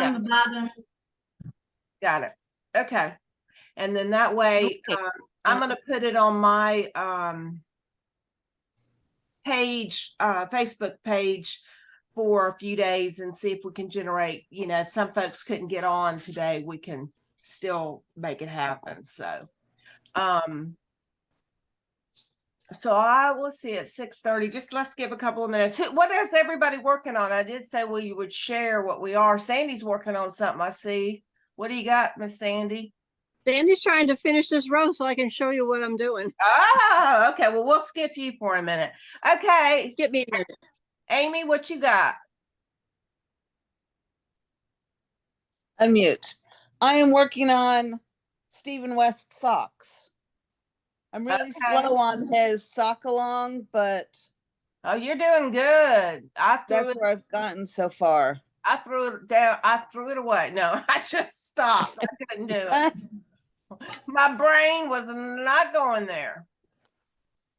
on the bottom. Got it. Okay. And then that way, I'm going to put it on my page, Facebook page for a few days and see if we can generate, you know, if some folks couldn't get on today, we can still make it happen. So, let's see, at 6:30, just let's give a couple of minutes. What is everybody working on? I did say we would share what we are. Sandy's working on something, I see. What do you got, Miss Sandy? Sandy's trying to finish this row so I can show you what I'm doing. Oh, okay. Well, we'll skip you for a minute. Okay. Skip me a minute. Amy, what you got? Unmute. I am working on Stephen West socks. I'm really slow on his sock along, but oh, you're doing good. That's where I've gotten so far. I threw it down. I threw it away. No, I just stopped. I couldn't do it. My brain was not going there.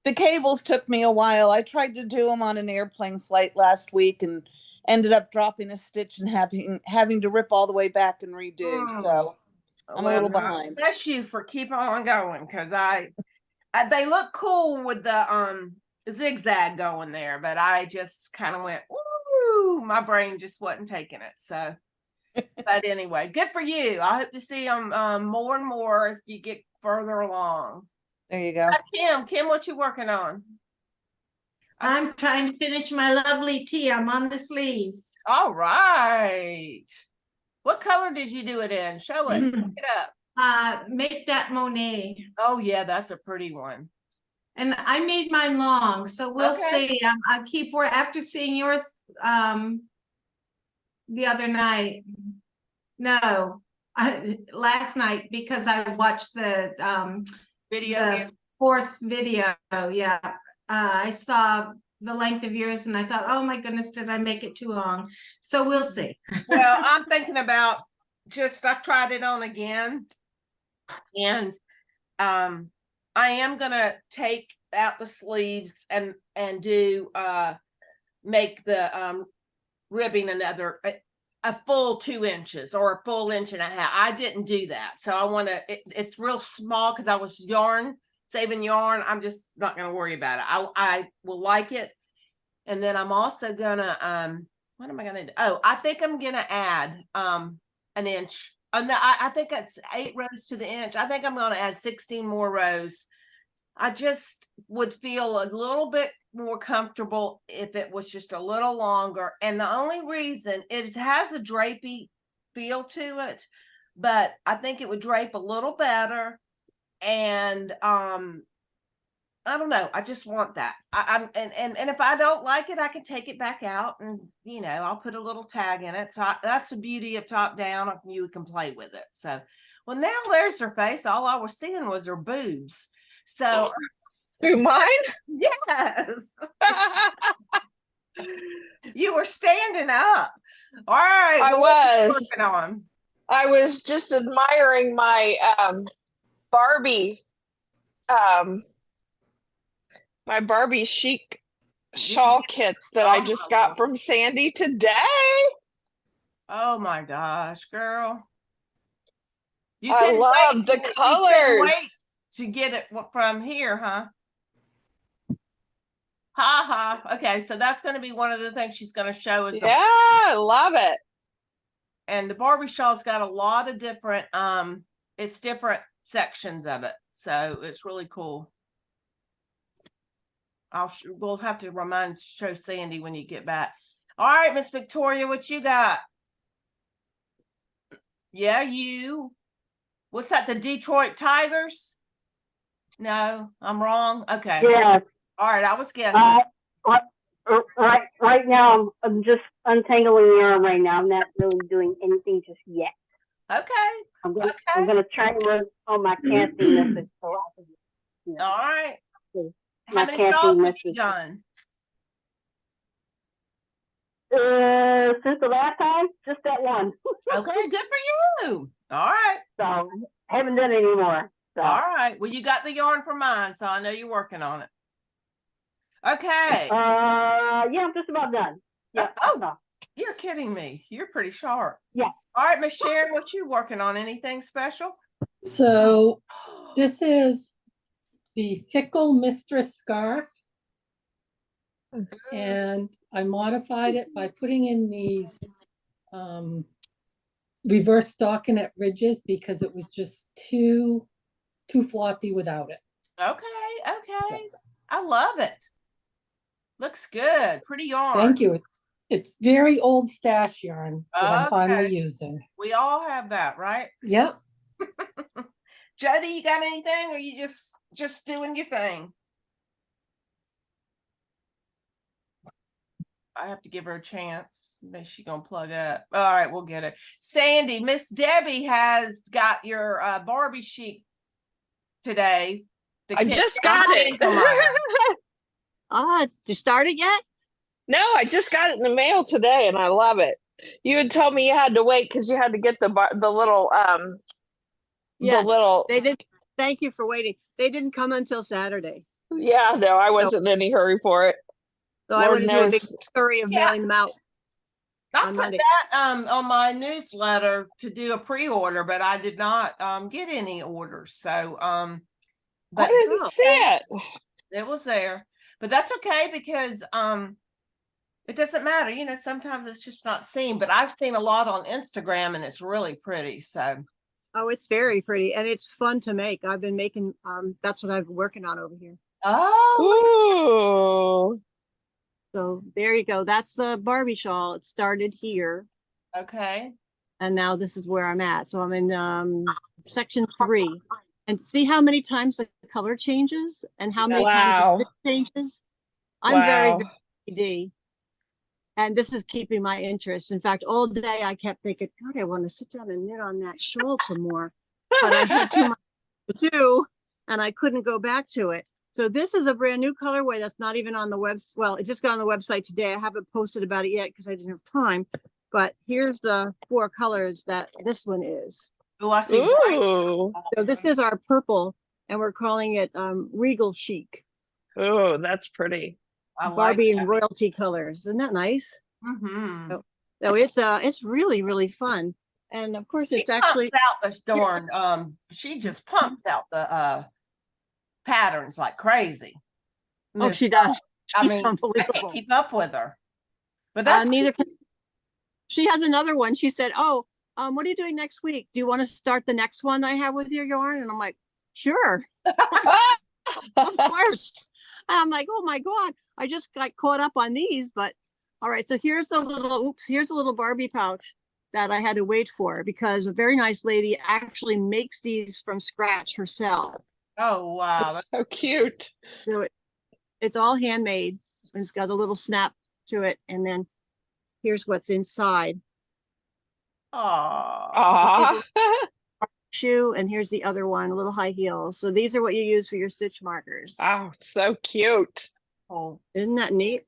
The cables took me a while. I tried to do them on an airplane flight last week and ended up dropping a stitch and having to rip all the way back and redo. So I'm a little behind. Bless you for keeping on going, because they look cool with the zigzag going there, but I just kind of went, ooh, my brain just wasn't taking it. So, but anyway, good for you. I hope to see them more and more as you get further along. There you go. Kim, what you working on? I'm trying to finish my lovely tee. I'm on the sleeves. All right. What color did you do it in? Show it. Look it up. Make that Monet. Oh yeah, that's a pretty one. And I made mine long, so we'll see. I keep after seeing yours the other night. No, last night, because I watched the video, the fourth video. Yeah, I saw the length of yours, and I thought, oh my goodness, did I make it too long? So we'll see. Well, I'm thinking about I tried it on again, and I am gonna take out the sleeves and do make the ribbing another a full 2 inches or a full 1.5 inches. I didn't do that, so I want to. It's real small because I was saving yarn. I'm just not going to worry about it. I will like it, and then I'm also gonna what am I gonna do? Oh, I think I'm gonna add an inch. No, I think that's 8 rows to the inch. I think I'm going to add 16 more rows. I just would feel a little bit more comfortable if it was just a little longer. And the only reason, it has a drapey feel to it, but I think it would drape a little better. And I don't know. I just want that. And if I don't like it, I can take it back out and, you know, I'll put a little tag in it. So that's the beauty of top down. You can play with it. So, well, now there's her face. All I was seeing was her boobs. So, through mine? Yes. You were standing up. All right. I was working on. I was just admiring my Barbie my Barbie chic shawl kits that I just got from Sandy today. Oh my gosh, girl. I love the colors. You wait to get it from here, huh? Ha ha. Okay, so that's going to be one of the things she's going to show us. Yeah, I love it. And the Barbie shawl's got a lot of different it's different sections of it. So it's really cool. We'll have to show Sandy when you get back. All right, Miss Victoria, what you got? Yeah, what's that? The Detroit Tigers? No, I'm wrong. Okay. Yeah. All right, I was guessing. Right now, I'm just untangling the yarn right now. I'm not really doing anything just yet. Okay. I'm gonna try to work on my casting method. All right. My How many dolls have you message. done? Since the last time, just that one. Okay, good for you. All right. So I haven't done any more. So. All right. Well, you got the yarn for mine, so I know you're working on it. Okay. Yeah, I'm just about done. Yeah. Oh, You're kidding me. You're pretty sharp. Yeah. All right, Miss Sharon, what you working on? Anything special? So this is the Fickle Mistress scarf. And I modified it by putting in these reverse stockinette ridges because it was just too floppy without it. Okay, okay. I love it. Looks good. Pretty yarn. Thank you. It's very old stash yarn that I'm finally Okay. using. We all have that, right? Yep. Jody, you got anything, or you just doing your thing? I have to give her a chance. Maybe she gonna plug up. All right, we'll get it. Sandy, Miss Debbie has got your Barbie Chic today. I just got it. You started yet? No, I just got it in the mail today and I love it. You had told me you had to wait because you had to get the little Yes, little they did. Thank you for waiting. They didn't come until Saturday. yeah, no, I wasn't in any hurry for it. So I Lord went into a big knows. hurry of Yeah. mailing them out. I On put Monday. that on my newsletter to do a pre-order, but I did not get any orders. So I but didn't see it. it was there. But that's okay because it doesn't matter. You know, sometimes it's just not seen, but I've seen a lot on Instagram and it's really pretty. So Oh, it's very pretty and it's fun to make. I've been making, that's what I've been working on over here. oh, Ooh. So there you go. That's the Barbie shawl. It started here okay. and now this is where I'm at. So I'm in section 3. And see how many times the color changes and how many times the Wow. stitch changes? I'm very Wow. AD. And this is keeping my interest. In fact, all day I kept thinking, God, I want to sit down and knit on that shawl some more. But I had too much to do and I couldn't go back to it. So this is a brand new colorway that's not even on the website. Well, it just got on the website today. I haven't posted about it yet because I didn't have time. But here's the 4 colors that this one is. Oh, I see. Bright. Ooh. So this is our purple and we're calling it Regal Chic. Oh, that's pretty. I like Barbie that. and royalty colors. Isn't that nice? Mhm. So it's really, really fun. And of course She it's actually pumps out this darn she just pumps out the patterns like crazy. oh, Miss- she does. I She's mean, I unbelievable. can't keep up with her. But that's Neither can she has another one. She said, oh, what are you doing next week? Do you want to start the next one I have with your yarn? And I'm like, sure, of course. I'm like, oh my God, I just got caught up on these, but all right. So here's the little, here's a little Barbie pouch that I had to wait for because a very nice lady actually makes these from scratch herself. oh wow. So cute. So it's all handmade. It's got a little snap to it. And then here's what's inside. Oh, Aw. Shoe, and here's the other one, a little high heel. So these are what you use for your stitch markers. Oh, so cute. Isn't that neat?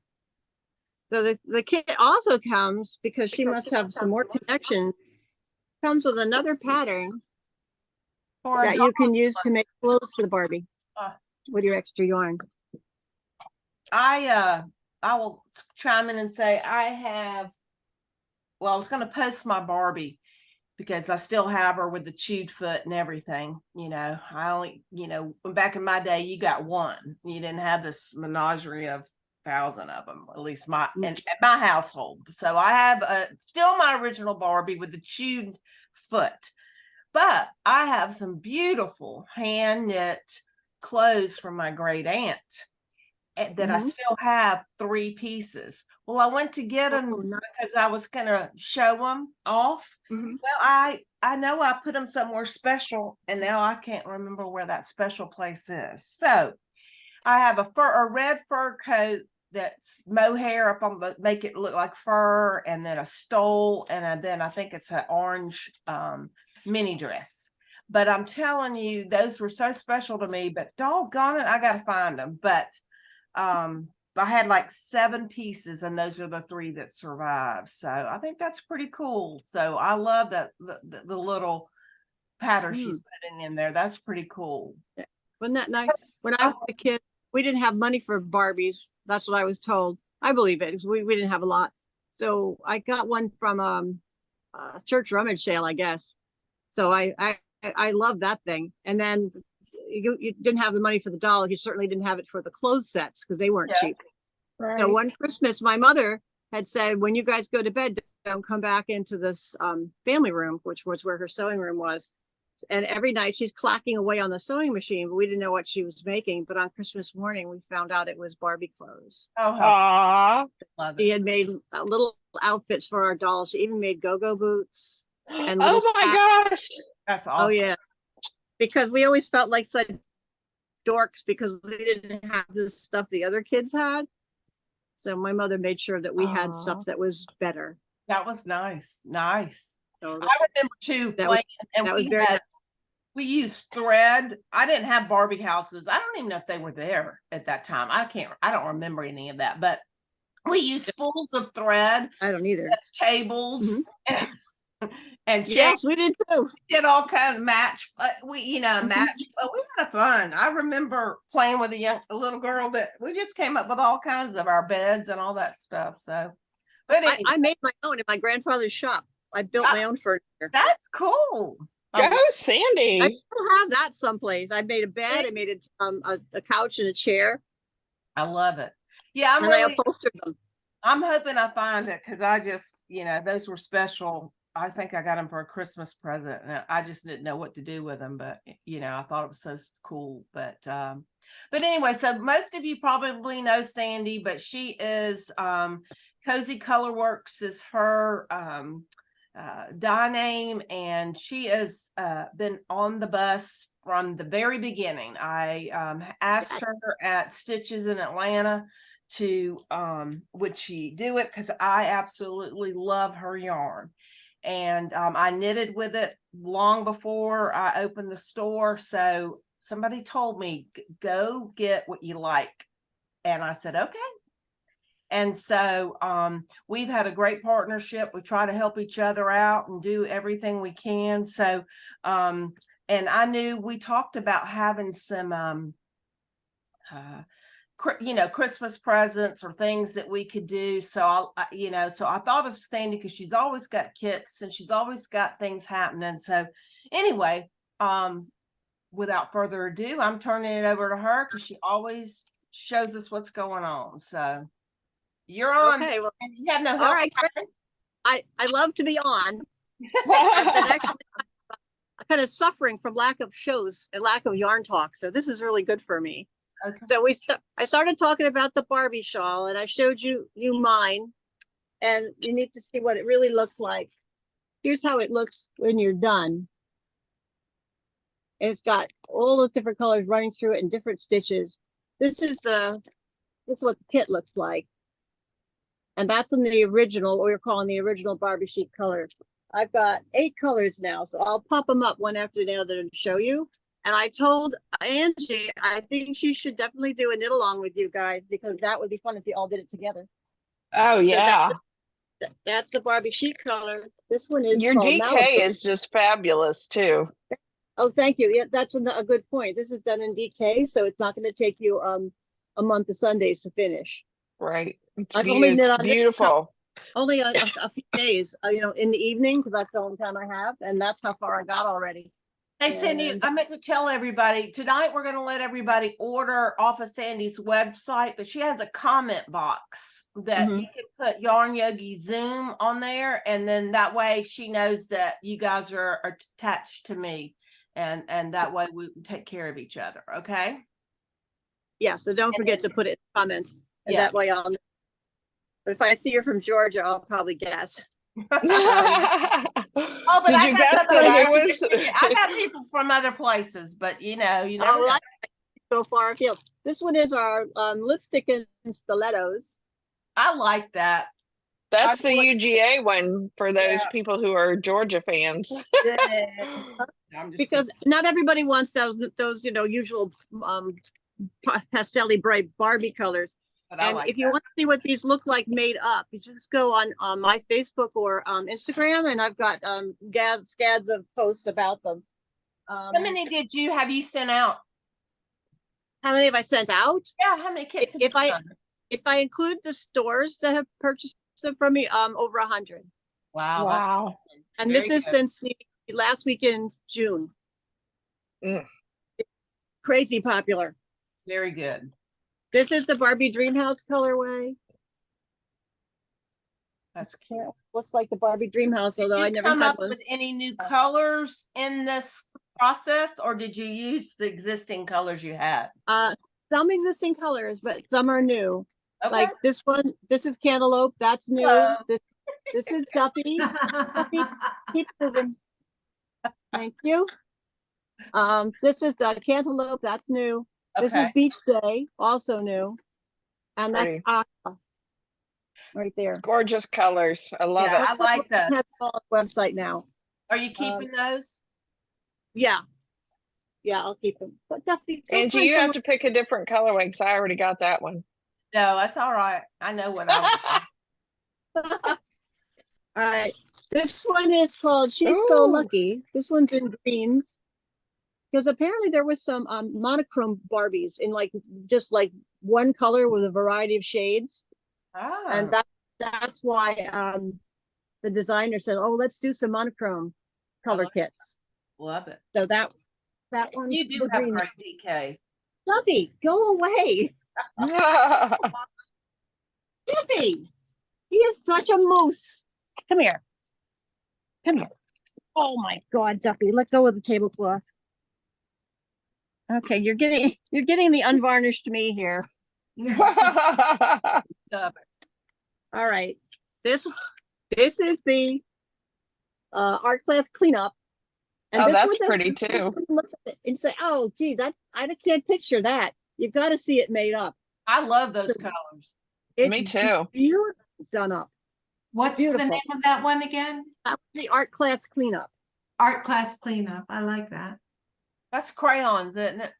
So the kit also comes because she must have some more connection. Comes with another pattern for a that you can use to make clothes for the Barbie Uh. with your extra yarn. I will chime in and say I was going to post my Barbie because I still have her with the chewed foot and everything. You know, I only, back in my day, you got one. You didn't have this menagerie of 1,000 of them, at least at my household. So I have still my original Barbie with the chewed foot, but I have some beautiful hand knit clothes from my great aunt that I still have 3 pieces. Well, I went to get them because I was gonna show them off. Well, I know I put them somewhere special, and now I can't remember where that special place is. So I have a red fur coat that's mohair up on make it look like fur, and then a stole, and then I think it's an orange mini dress. But I'm telling you, those were so special to me. But doggone it, I gotta find them. But I had like 7 pieces and those are the 3 that survived. So I think that's pretty cool. So I love that the little pattern she's putting in there. That's pretty cool. Wasn't that nice? When I was a kid, we didn't have money for Barbies. That's what I was told. I believe it because we didn't have a lot. So I got one from church rummage sale, I guess. So I love that thing. And then you didn't have the money for the doll. You certainly didn't have it for the clothes sets because they weren't Yeah. cheap. Right. So one Christmas, my mother had said, when you guys go to bed, don't come back into this family room, which was where her sewing room was. And every night she's clacking away on the sewing machine, but we didn't know what she was making. But on Christmas morning, we found out it was Barbie clothes. Oh, how Aw. love She it. had made little outfits for our dolls. She even made go-go boots. And Oh little my hats. gosh. That's awesome. Oh yeah, because we always felt like such dorks because we didn't have this stuff the other kids had. So my mother made sure that we had Aw. stuff that was better. That was nice. Nice. So I remember too That was- playing, and that was we very had nice. we used thread. I didn't have Barbie houses. I don't even know if they were there at that time. I don't remember any of that, but we used spools of thread I don't either. as tables and chairs. Yes, we did too. Did all kind of match, but we Mhm. but we had fun. I remember playing with a little girl that we just came up with all kinds of our beds and all that stuff. So, but anyway, I made my own in my grandfather's shop. I built my own furniture. that's cool. Go, Sandy. I still have that someplace. I made a bed. I made a couch and a chair, I love it. Yeah, and I upholstered them. I'm hoping I find it because I just, those were special. I think I got them for a Christmas present, and I just didn't know what to do with them. But I thought it was so cool. But anyway, so most of you probably know Sandy, but she is Cozy Colorworks is her dye name, and she has been on the bus from the very beginning. I asked her at Stitches in Atlanta to would she do it, because I absolutely love her yarn, and I knitted with it long before I opened the store. So somebody told me, go get what you like, and I said okay. And so we've had a great partnership. We try to help each other out and do everything we can. So and I knew we talked about having some Christmas presents or things that we could do. So so I thought of Sandy because she's always got kits and she's always got things happening. So anyway, without further ado, I'm turning it over to her because she always shows us what's going on. So you're on. Okay, well, And you have no help. all right. I love to be on. I've been actually kind of suffering from lack of shows and lack of yarn talk, so this is really good for me. Okay. So I started talking about the Barbie shawl, and I showed you mine, and you need to see what it really looks like. Here's how it looks when you're done. And it's got all those different colors running through it and different stitches. This is what the kit looks like. And that's in the original, what we're calling the original Barbie sheet color. I've got 8 colors now, so I'll pop them up one after the other to show you. And I told Angie, I think she should definitely do a knit along with you guys, because that would be fun if you all did it together. Oh yeah. That's the Barbie sheet color. This one is Your called DK Malibu. is just fabulous too. Oh, thank you. Yeah, that's a good point. This is done in DK, so it's not going to take you a month of Sundays to finish. Right. It's I've only knit on this beautiful. Only a few days, in the evening, because that's the only time I have, and that's how far I got already. Hey, Sandy, And- I meant to tell everybody tonight we're going to let everybody order off of Sandy's website, but she has a comment box that you can put Yarn Yogi Zoom on there, and then that way she knows that you guys are attached to me, and that way we take care of each other. Okay. Yeah, so don't forget to put it in the comments, and Yeah. that way I'll know. But if I see you're from Georgia, I'll probably guess. Oh, but Did I you got guess some that I other- was? I got people from other places, but you never Oh, know. well, I go far afield. This one is our lipstick and stilettos. I like that. That's the I- UGA one for those Yeah. people who are Georgia fans. I'm just Because not everybody wants those usual pastel-y bright Barbie colors. but I And like if you that. want to see what these look like made up, you just go on my Facebook or Instagram, and I've got scads of posts about them. How many have you sent out? How many have I sent out? Yeah, how many kits? have If you I- done? If I include the stores that have purchased from me, over 100. Wow. that's Wow. awesome. And this Very is good. since the last week in June. Mm. Crazy popular. Very good. This is the Barbie Dreamhouse colorway. That's cute. Looks like the Barbie Dreamhouse, Did although I you never come had up one. with any new colors in this process, or did you use the existing colors you had? Some existing colors, but some are new. Okay. Like this one, this is Cantaloupe, that's new. Hello. This is Duffy. Duffy, keep moving. Thank you. This is the Cantaloupe, that's new. This is Okay. Beach Day, also new. And that's Pretty. Aqua. Right there. Gorgeous colors. I love Yeah, it. I like that. Have it on the website now. Are you keeping those? Yeah. Yeah, I'll keep them. But Duffy, go Angie, find you have someone- to pick a different colorway because I already got that one. No, that's all right. I know what I want. All right. This one is called She's So Ooh. Lucky. This one's in greens. Because apparently there was some monochrome Barbies in like just like one color with a variety of shades. And Oh, that's why the designer said, oh, let's do some monochrome color like that. kits. love it. So that one You do have great DK. Duffy, go away. Duffy, he is such a moose. Come here. Come here. Oh my God, Duffy, let go of the tablecloth. Okay, you're getting the unvarnished me here. Love it. All right. This is the art class cleanup. Oh, this that's one pretty this too. one, look at it and say, oh gee, I can't picture that. You've got to see it made up. I love those So- colors. It's Me too. beautiful done up. What's the Beautiful. name of that one again? That was the art class cleanup. Art class cleanup. I like that. That's crayons, isn't it?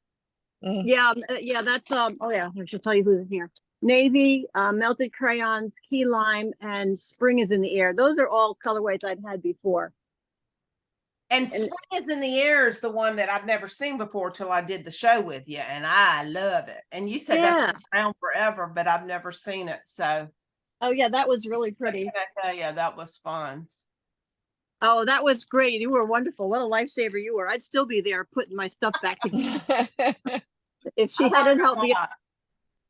Mm. Yeah, that's oh yeah, I should tell you who's here. Navy, melted crayons, key lime, and spring is in the air. Those are all colorways I've had before. And Spring is in the Air is the one that I've never seen before till I did the show with you, and I love it. And you said that's been around forever, but I've never seen it. So Oh yeah, that was really what pretty. can I tell you? That was fun. Oh, that was great. You were wonderful. What a lifesaver you were. I'd still be there putting my stuff back together. If she I hadn't learned a helped me lot.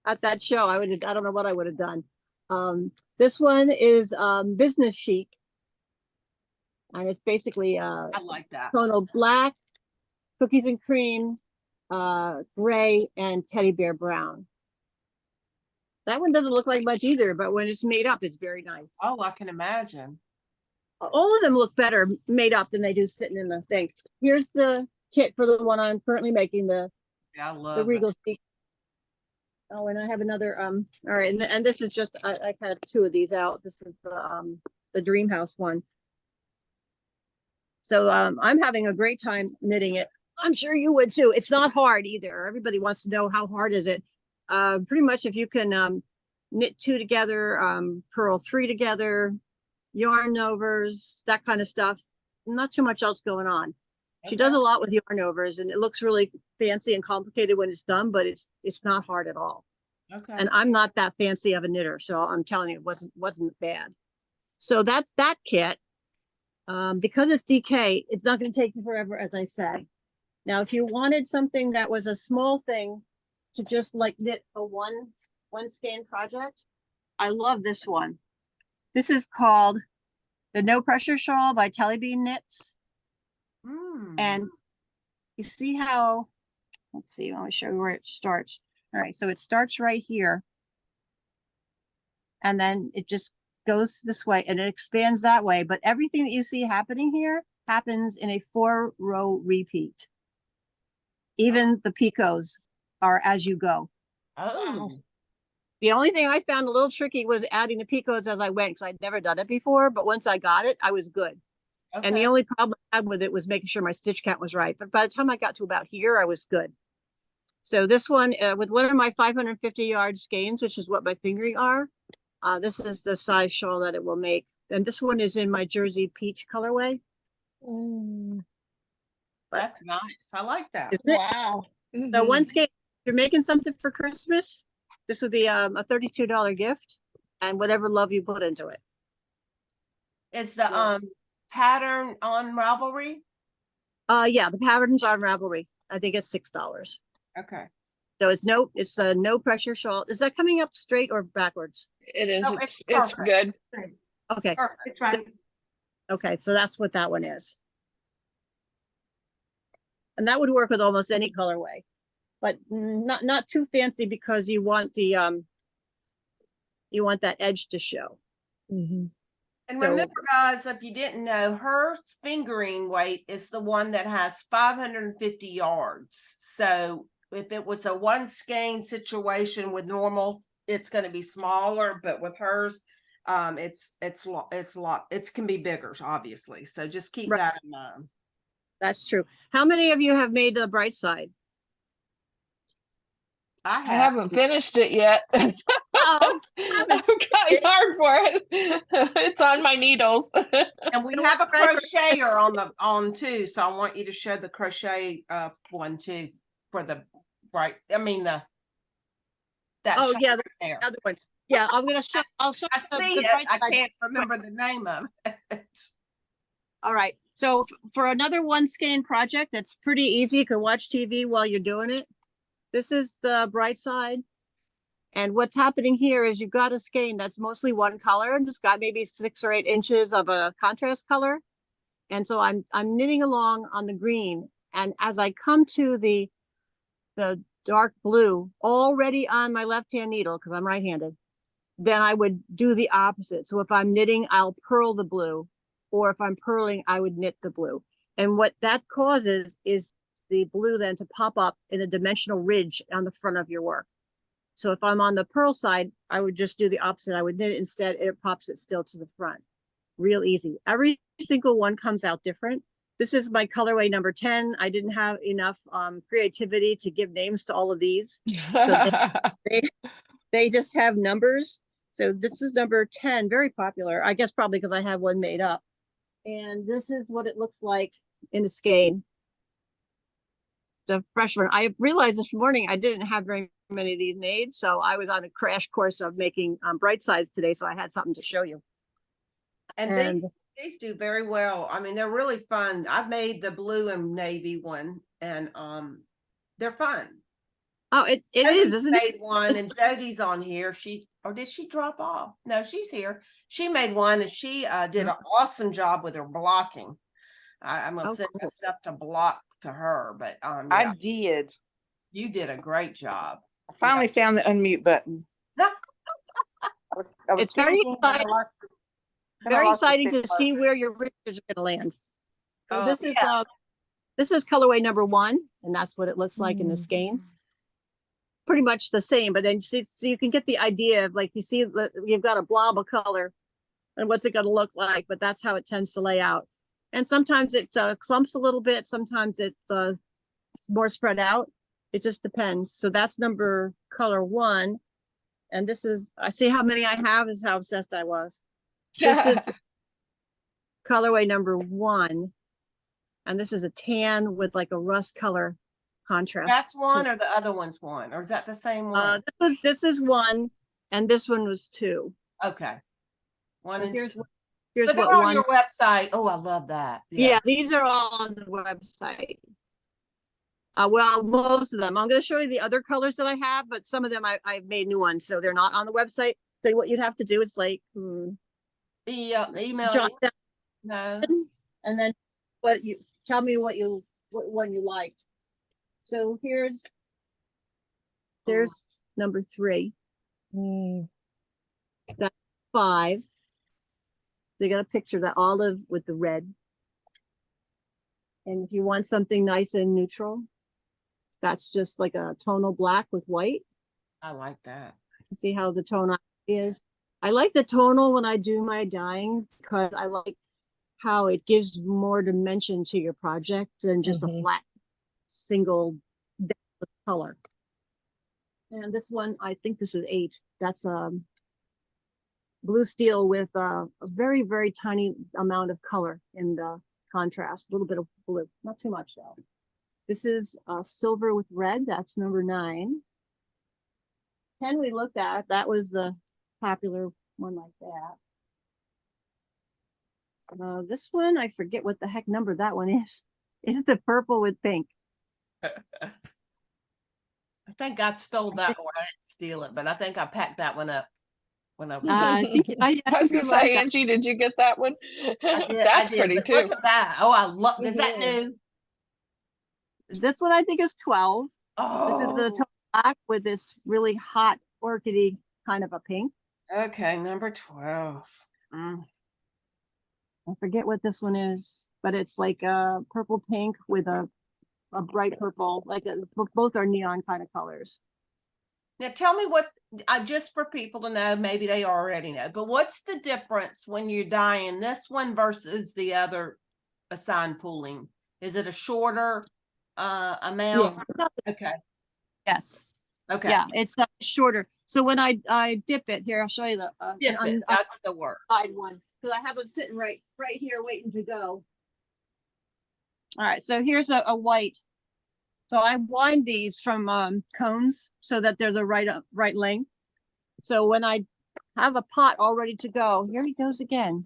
at that show, I don't know what I would have done. This one is business chic. And it's basically I like that. tonal black, cookies and cream, gray, and teddy bear brown. That one doesn't look like much either, but when it's made up, it's very nice. Oh, I can imagine. All of them look better made up than they do sitting in the thing. Here's the kit for the one I'm currently making, the Yeah, I love it. Regal Chic. Oh, and I have another, all right, and this is just, I had two of these out. This is the Dream House one. So I'm having a great time knitting it. I'm sure you would too. It's not hard either. Everybody wants to know how hard is it. Pretty much if you can knit two together, purl three together, yarn overs, that kind of stuff. Not too much else going on. She does a lot with yarn overs, and it looks really fancy and complicated when it's done, but it's not hard at all. Okay. And I'm not that fancy of a knitter, so I'm telling you, it wasn't bad. So that's that kit. Because it's DK, it's not going to take you forever, as I say. Now, if you wanted something that was a small thing to just like knit a one skein project, I love this one. This is called the No Pressure Shawl by Tellybean Knits. And you see how, let's see, let me show you where it starts. All right, so it starts right here. And then it just goes this way and it expands that way. But everything that you see happening here happens in a 4-row repeat. Even the picots are as you go. Oh, The only thing I found a little tricky was adding the picots as I went because I'd never done it before. But once I got it, I was good. okay. And the only problem I had with it was making sure my stitch count was right. But by the time I got to about here, I was good. So this one, with one of my 550-yard skeins, which is what my fingering are, this is the size shawl that it will make. And this one is in my Jersey Peach colorway. That's nice. I like that. Isn't it? Wow. So Mhm. one skein, if you're making something for Christmas, this would be a $32 gift. and whatever love you put into it. Is the Yeah. pattern on Ravelry? Yeah, the patterns on Ravelry. I think it's $6. Okay. So it's a no pressure shawl. Is that coming up straight or backwards? It is. No, It's perfect. good. Okay, Perfect. It's right. okay, so that's what that one is. And that would work with almost any colorway, but not too fancy because you want the you want that edge to show. And So- remember, guys, if you didn't know, her fingering weight is the one that has 550 yards. So if it was a one skein situation with normal, it's going to be smaller, but with hers, it's a lot. It can be bigger, obviously. So just keep Right. that in mind. That's true. How many of you have made the bright side? I I have. haven't finished it yet. Oh, I'm trying hard for it. It's on my needles. And we You have a want to try crocheter on too, so I want you to show the crochet one too for the that Oh, shawl yeah, right there. other one. Yeah, I'm gonna show. I'll show. I the see it. bright I side. can't remember the name of it. All right. So for another one skein project, that's pretty easy. You can watch TV while you're doing it. This is the bright side. And what's happening here is you've got a skein that's mostly one color and just got maybe 6 or 8 inches of a contrast color. And so I'm knitting along on the green. And as I come to the dark blue already on my left-hand needle, because I'm right-handed, then I would do the opposite. So if I'm knitting, I'll purl the blue, or if I'm purling, I would knit the blue. And what that causes is the blue then to pop up in a dimensional ridge on the front of your work. So if I'm on the purl side, I would just do the opposite. I would knit it instead, it pops it still to the front. Real easy. Every single one comes out different. This is my colorway number 10. I didn't have enough creativity to give names to all of these. They just have numbers. So this is number 10, very popular. I guess probably because I have one made up. And this is what it looks like in a skein. The fresh one. I realized this morning I didn't have very many of these made, so I was on a crash course of making bright sides today, so I had something to show you. And And- these do very well. I mean, they're really fun. I've made the blue and navy one, and they're fun. Oh, it is, Jody's isn't it? made one, and Jody's on here. Did she drop off? No, she's here. She made one, and she did an awesome job with her blocking. I'm gonna Oh, send cool. that stuff to block to her, but I yeah, did. you did a great job. I finally found the unmute button. I was It's very thinking, and I exciting. lost it. Then I Very lost the exciting space to bar. see where your ridges are going to land. So Oh, this is colorway number 1, and that's what it looks like in the skein. Pretty much the same, but then so you can get the idea of, like, you see that you've got a blob of color and what's it going to look like, but that's how it tends to lay out. And sometimes it's clumps a little bit, sometimes it's more spread out. It just depends. So that's color 1. And this is, I see how many I have is how obsessed I was. This is colorway number 1. And this is a tan with like a rust color contrast. that's one, to- or the other one's one, or is that the same one? this is 1, and this one was 2. Okay, one So and here's two. here's But they're what on 1. your website. Oh, I love that. Yeah, these are all on the website. Well, most of them. I'm going to show you the other colors that I have, but some of them I've made new ones, so they're not on the website. So what you'd have to do is like The email. jot you? down, No. and then tell me what one you liked. So here's number 3. That's 5. They got a picture, that olive with the red. And if you want something nice and neutral, that's just like a tonal black with white. I like that. See how the tone is. I like the tonal when I do my dyeing because I like how it gives more dimension to your project than just a flat single color. And this one, I think this is 8. That's blue steel with a very, very tiny amount of color in the contrast, a little bit of blue, not too much though. This is silver with red. That's number 9. 10 we looked at, that was the popular one like that. This one, I forget what the heck number that one is. It's the purple with pink. I think I stole that one. I didn't steal it, but I think I packed that one up when I was. I think I I was gonna like say, that. Angie, did you get that one? I did, That's I did, pretty but too. look at that. Oh, I love, is that Mhm. new? This one I think is 12. This is the Oh, total black with this really hot orchidy kind of a pink. okay, number 12. Mm. I forget what this one is, but it's like a purple pink with a bright purple, like both are neon kind of colors. Now tell me what, just for people to know, maybe they already know, but what's the difference when you're dyeing this one versus the other assigned pooling? Is it a shorter amount? Yeah. Okay, Yes. okay. Yeah, it's shorter. So when I dip it here, I'll show you the Dip it, that's the word. side one, because I have them sitting right here waiting to go. All right, so here's a white. So I wind these from cones so that they're the right length. So when I have a pot all ready to go, here he goes again.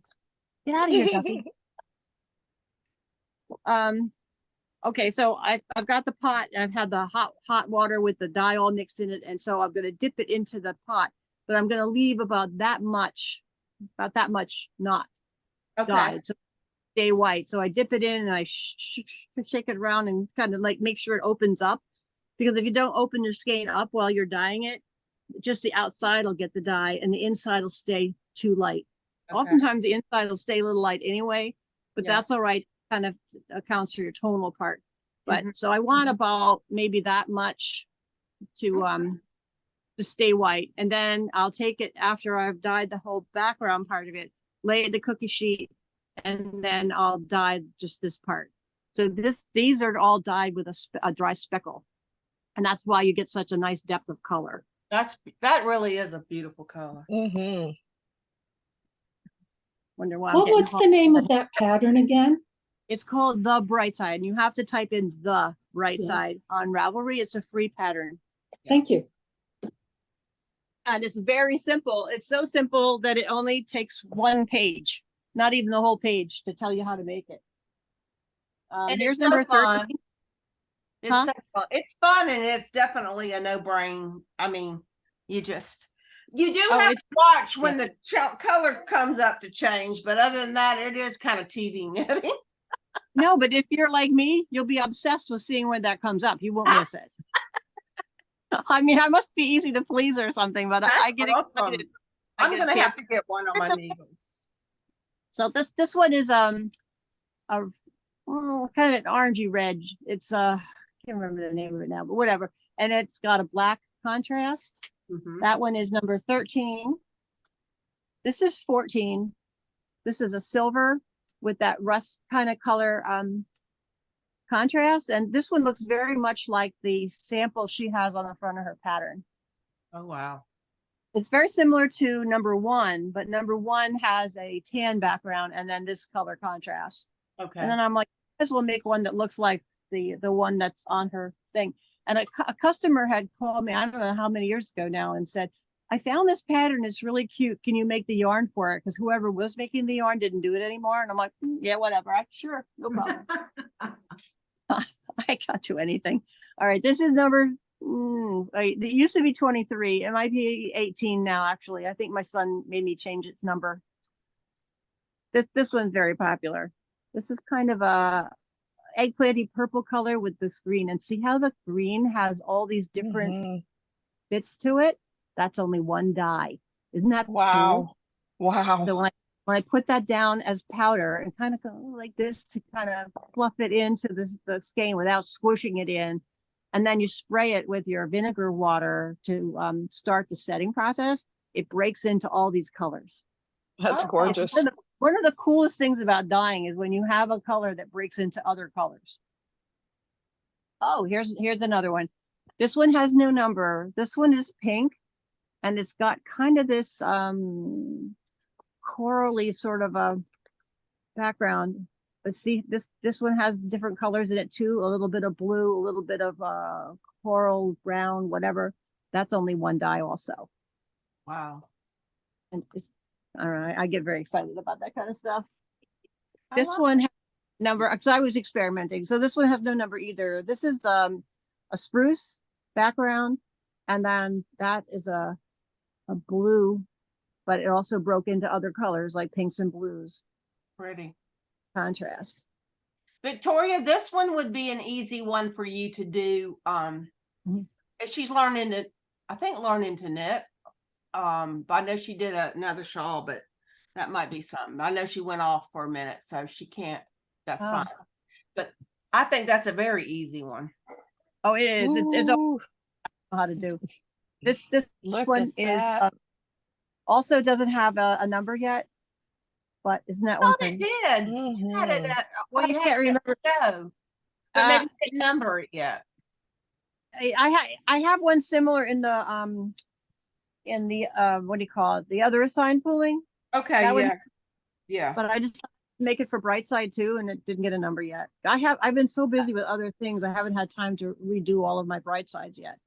Get out of here, Duffy. Okay, so I've got the pot and I've had the hot water with the dye all mixed in it, and so I'm going to dip it into the pot, but I'm going to leave about that much not Okay, dyed to stay white. So I dip it in and I shake it around and kind of like make sure it opens up, because if you don't open your skein up while you're dyeing it, just the outside will get the dye and the inside will stay too light. okay. Oftentimes the inside will stay a little light anyway, but Yeah. that's all right. Kind of accounts for your tonal part. But Mhm. so I want about maybe that much to stay white. And then I'll take it after I've dyed the whole background part of it, lay the cookie sheet, and then I'll dye just this part. So these are all dyed with a dry speckle. And that's why you get such a nice depth of color. That really is a beautiful color. Mm-hmm. Wonder why I'm What getting was hot. the name of that pattern again? It's called The Bright Side, and you have to type in The Bright Yeah. Side on Ravelry. It's a free pattern. Thank you. And it's very simple. It's so simple that it only takes one page, not even the whole page, to tell you how to make it. And Here's it's so number 13. fun. It's Huh? so fun. It's fun, and it's definitely a no-brain. I mean, you do Oh, have to watch when the color comes up to change, but other than that, it is kind of TV knitting. No, but if you're like me, you'll be obsessed with seeing when that comes up. You won't miss it. I mean, I must be easy to please or something, but I get That's awesome. excited. I'm gonna have to get one on my needles. So this one is a kind of an orangey red. It's I can't remember the name of it now, but whatever. And it's got a black contrast. Mhm. That one is number 13. This is 14. This is a silver with that rust kind of color contrast. And this one looks very much like the sample she has on the front of her pattern. Oh, wow. It's very similar to number 1, but number 1 has a tan background and then this color contrast. Okay. And then I'm like, this will make one that looks like the one that's on her thing. And a customer had called me, I don't know how many years ago now, and said, I found this pattern. It's really cute. Can you make the yarn for it? Because whoever was making the yarn didn't do it anymore. And I'm like, yeah, whatever. Sure, no problem. I can't do anything. All right, this is number, it used to be 23. It might be 18 now, actually. I think my son made me change its number. This one's very popular. This is kind of a eggplanty purple color with this green. And see how the green has all these different bits to it? That's only one dye. Isn't that Wow. cool? Wow. So when I put that down as powder and kind of go like this to kind of fluff it into the skein without squishing it in, and then you spray it with your vinegar water to start the setting process, it breaks into all these colors. That's Oh, gorgeous. One of the coolest things about dyeing is when you have a color that breaks into other colors. Oh, here's another one. This one has no number. This one is pink, and it's got kind of this corally sort of a background. But see, this one has different colors in it too. A little bit of blue, a little bit of coral brown, whatever. That's only one dye also. Wow. And All right, I get very excited about that kind of stuff. I This love one has number, because I was experimenting. So this one has no number either. This is a spruce background, and then that is a blue, but it also broke into other colors like pinks and blues. pretty. Contrast. Victoria, this one would be an easy one for you to do. Mhm. If she's learning to, I think learning to knit. But I know she did another shawl, but that might be something. I know she went off for a minute, so she can't. That's Oh. fine. But I think that's a very easy one. Oh, it is. It's all Ooh, how to do. This look one at is that. also doesn't have a number yet, but isn't that I one thought it pretty? did. You had it Mhm. at, well, you I had can't it remember. go, but maybe you didn't number it yet. I have one similar in the what do you call it? The other assigned pooling, Okay, That one- yeah. but I just make it for bright side too, and it didn't get a number yet. I've been so busy with other things, I haven't had time to redo all of my bright sides yet.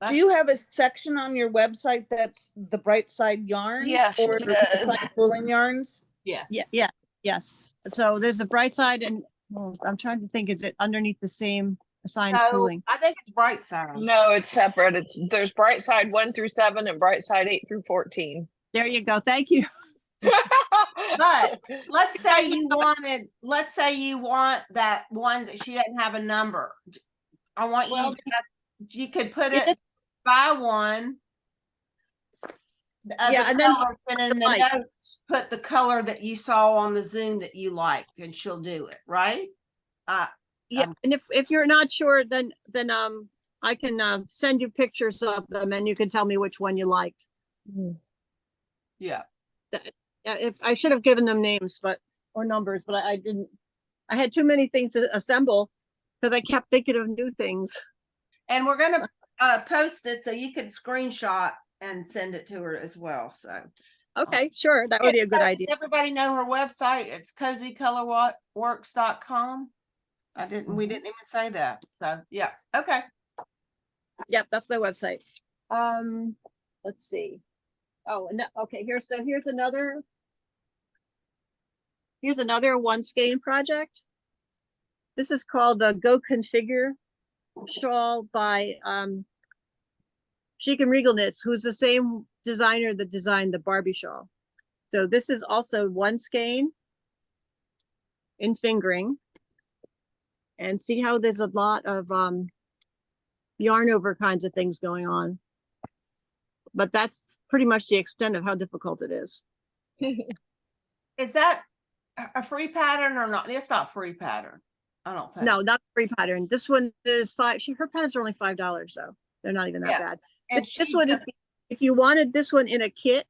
Do you have a section on your website that's the bright side yarns? Yes, Or it the does. side pulling yarns? Yes. Yes. So there's a bright side, and I'm trying to think, is it underneath the same assigned No, pooling? I think it's bright side. No, it's separate. There's bright side 1 through 7 and bright side 8 through 14. There you go. Thank you. But let's say you want that one that she doesn't have a number. I want Well, you could put it it by one. Yeah, and then in the like- notes, put the color that you saw on the Zoom that you liked, and she'll do it, right? Yeah, and if you're not sure, then I can send you pictures of them, and you can tell me which one you liked. Yeah. If I should have given them names, or numbers, but I didn't. I had too many things to assemble because I kept thinking of new things. And we're gonna post it so you can screenshot and send it to her as well. So Okay, sure, that would be a good So idea. does everybody know her website? It's cozycolorworks.com. We didn't even say that. So yeah. Okay. Yep, that's my website. Let's see. Oh, no, okay, here's another one skein project. This is called the Go Configure Shawl by Chic and Regal Knits, who's the same designer that designed the Barbie Shawl. So this is also one skein in fingering. And see how there's a lot of yarn over kinds of things going on. But that's pretty much the extent of how difficult it is. Is that a free pattern or not? It's not free pattern. I don't think. No, not free pattern. This one is her patterns are only $5 though. They're not even that bad. And This one, if you wanted this one in a kit,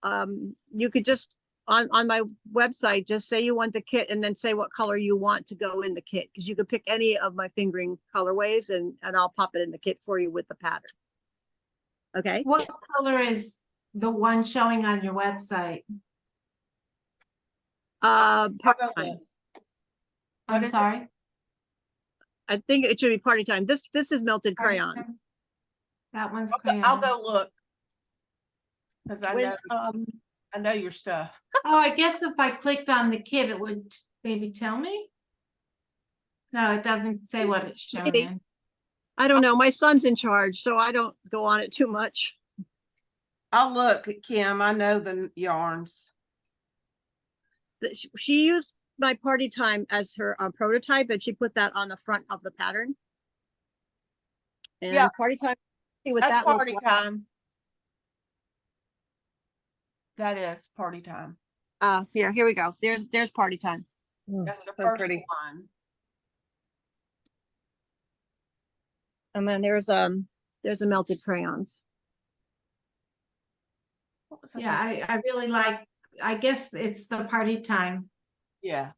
you could just on my website, just say you want the kit and then say what color you want to go in the kit. Because you could pick any of my fingering colorways and I'll pop it in the kit for you with the pattern. Okay. What color is the one showing on your website? Part-time. I'm sorry. I think it should be party time. This is melted crayon. That one's Okay, crayon. I'll go look. Because When, I know your stuff. Oh, I guess if I clicked on the kit, it would maybe tell me. No, it doesn't say what it's shown Maybe. in. I don't know. My son's in charge, so I don't go on it too much. I'll look, Kim. I know the yarns. She used my party time as her prototype, and she put that on the front of the pattern. And Yeah. party time. See what That's that looks party like. time. That is party time. Here we go. There's party time. That's the So first pretty. one. And then there's a melted crayons. What was the Yeah, next- I really like, I guess it's the party time. Yeah.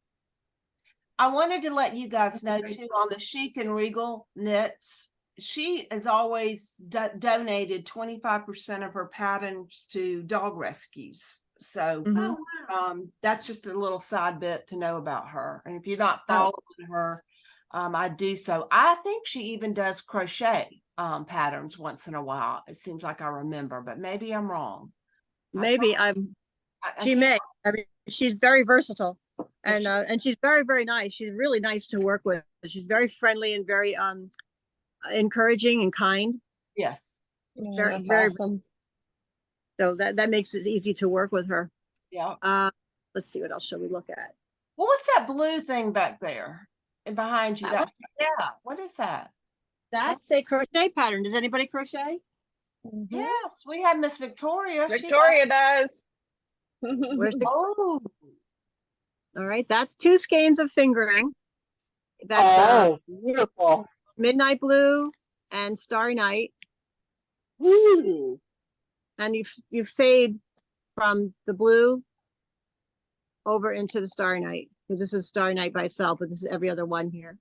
I wanted to let you guys That's know great. too, on the Chic and Regal Knits, she has always donated 25% of her patterns to dog rescues. So Mhm. Oh, wow. that's just a little side bit to know about her. And if you're not Oh. following her, I do so. I think she even does crochet patterns once in a while. It seems like I remember, but maybe I'm wrong. Maybe She may. I mean, she's very versatile, and she's very, very nice. She's really nice to work with. She's very friendly and very encouraging and kind. Yes. Oh, Very, that's very. awesome. So that makes it easy to work with her. Yeah. Let's see, what else shall we look at? What's that blue thing back there and behind you? That Yeah. What is that? That's a crochet pattern. Does anybody crochet? Yes, we had Miss Victoria. She Victoria does. Where's the, Oh, all right, that's 2 skeins of fingering. That's Oh, beautiful. midnight blue and starry night, Ooh. and you fade from the blue over into the starry night, because this is starry night by itself, but this is every other one here.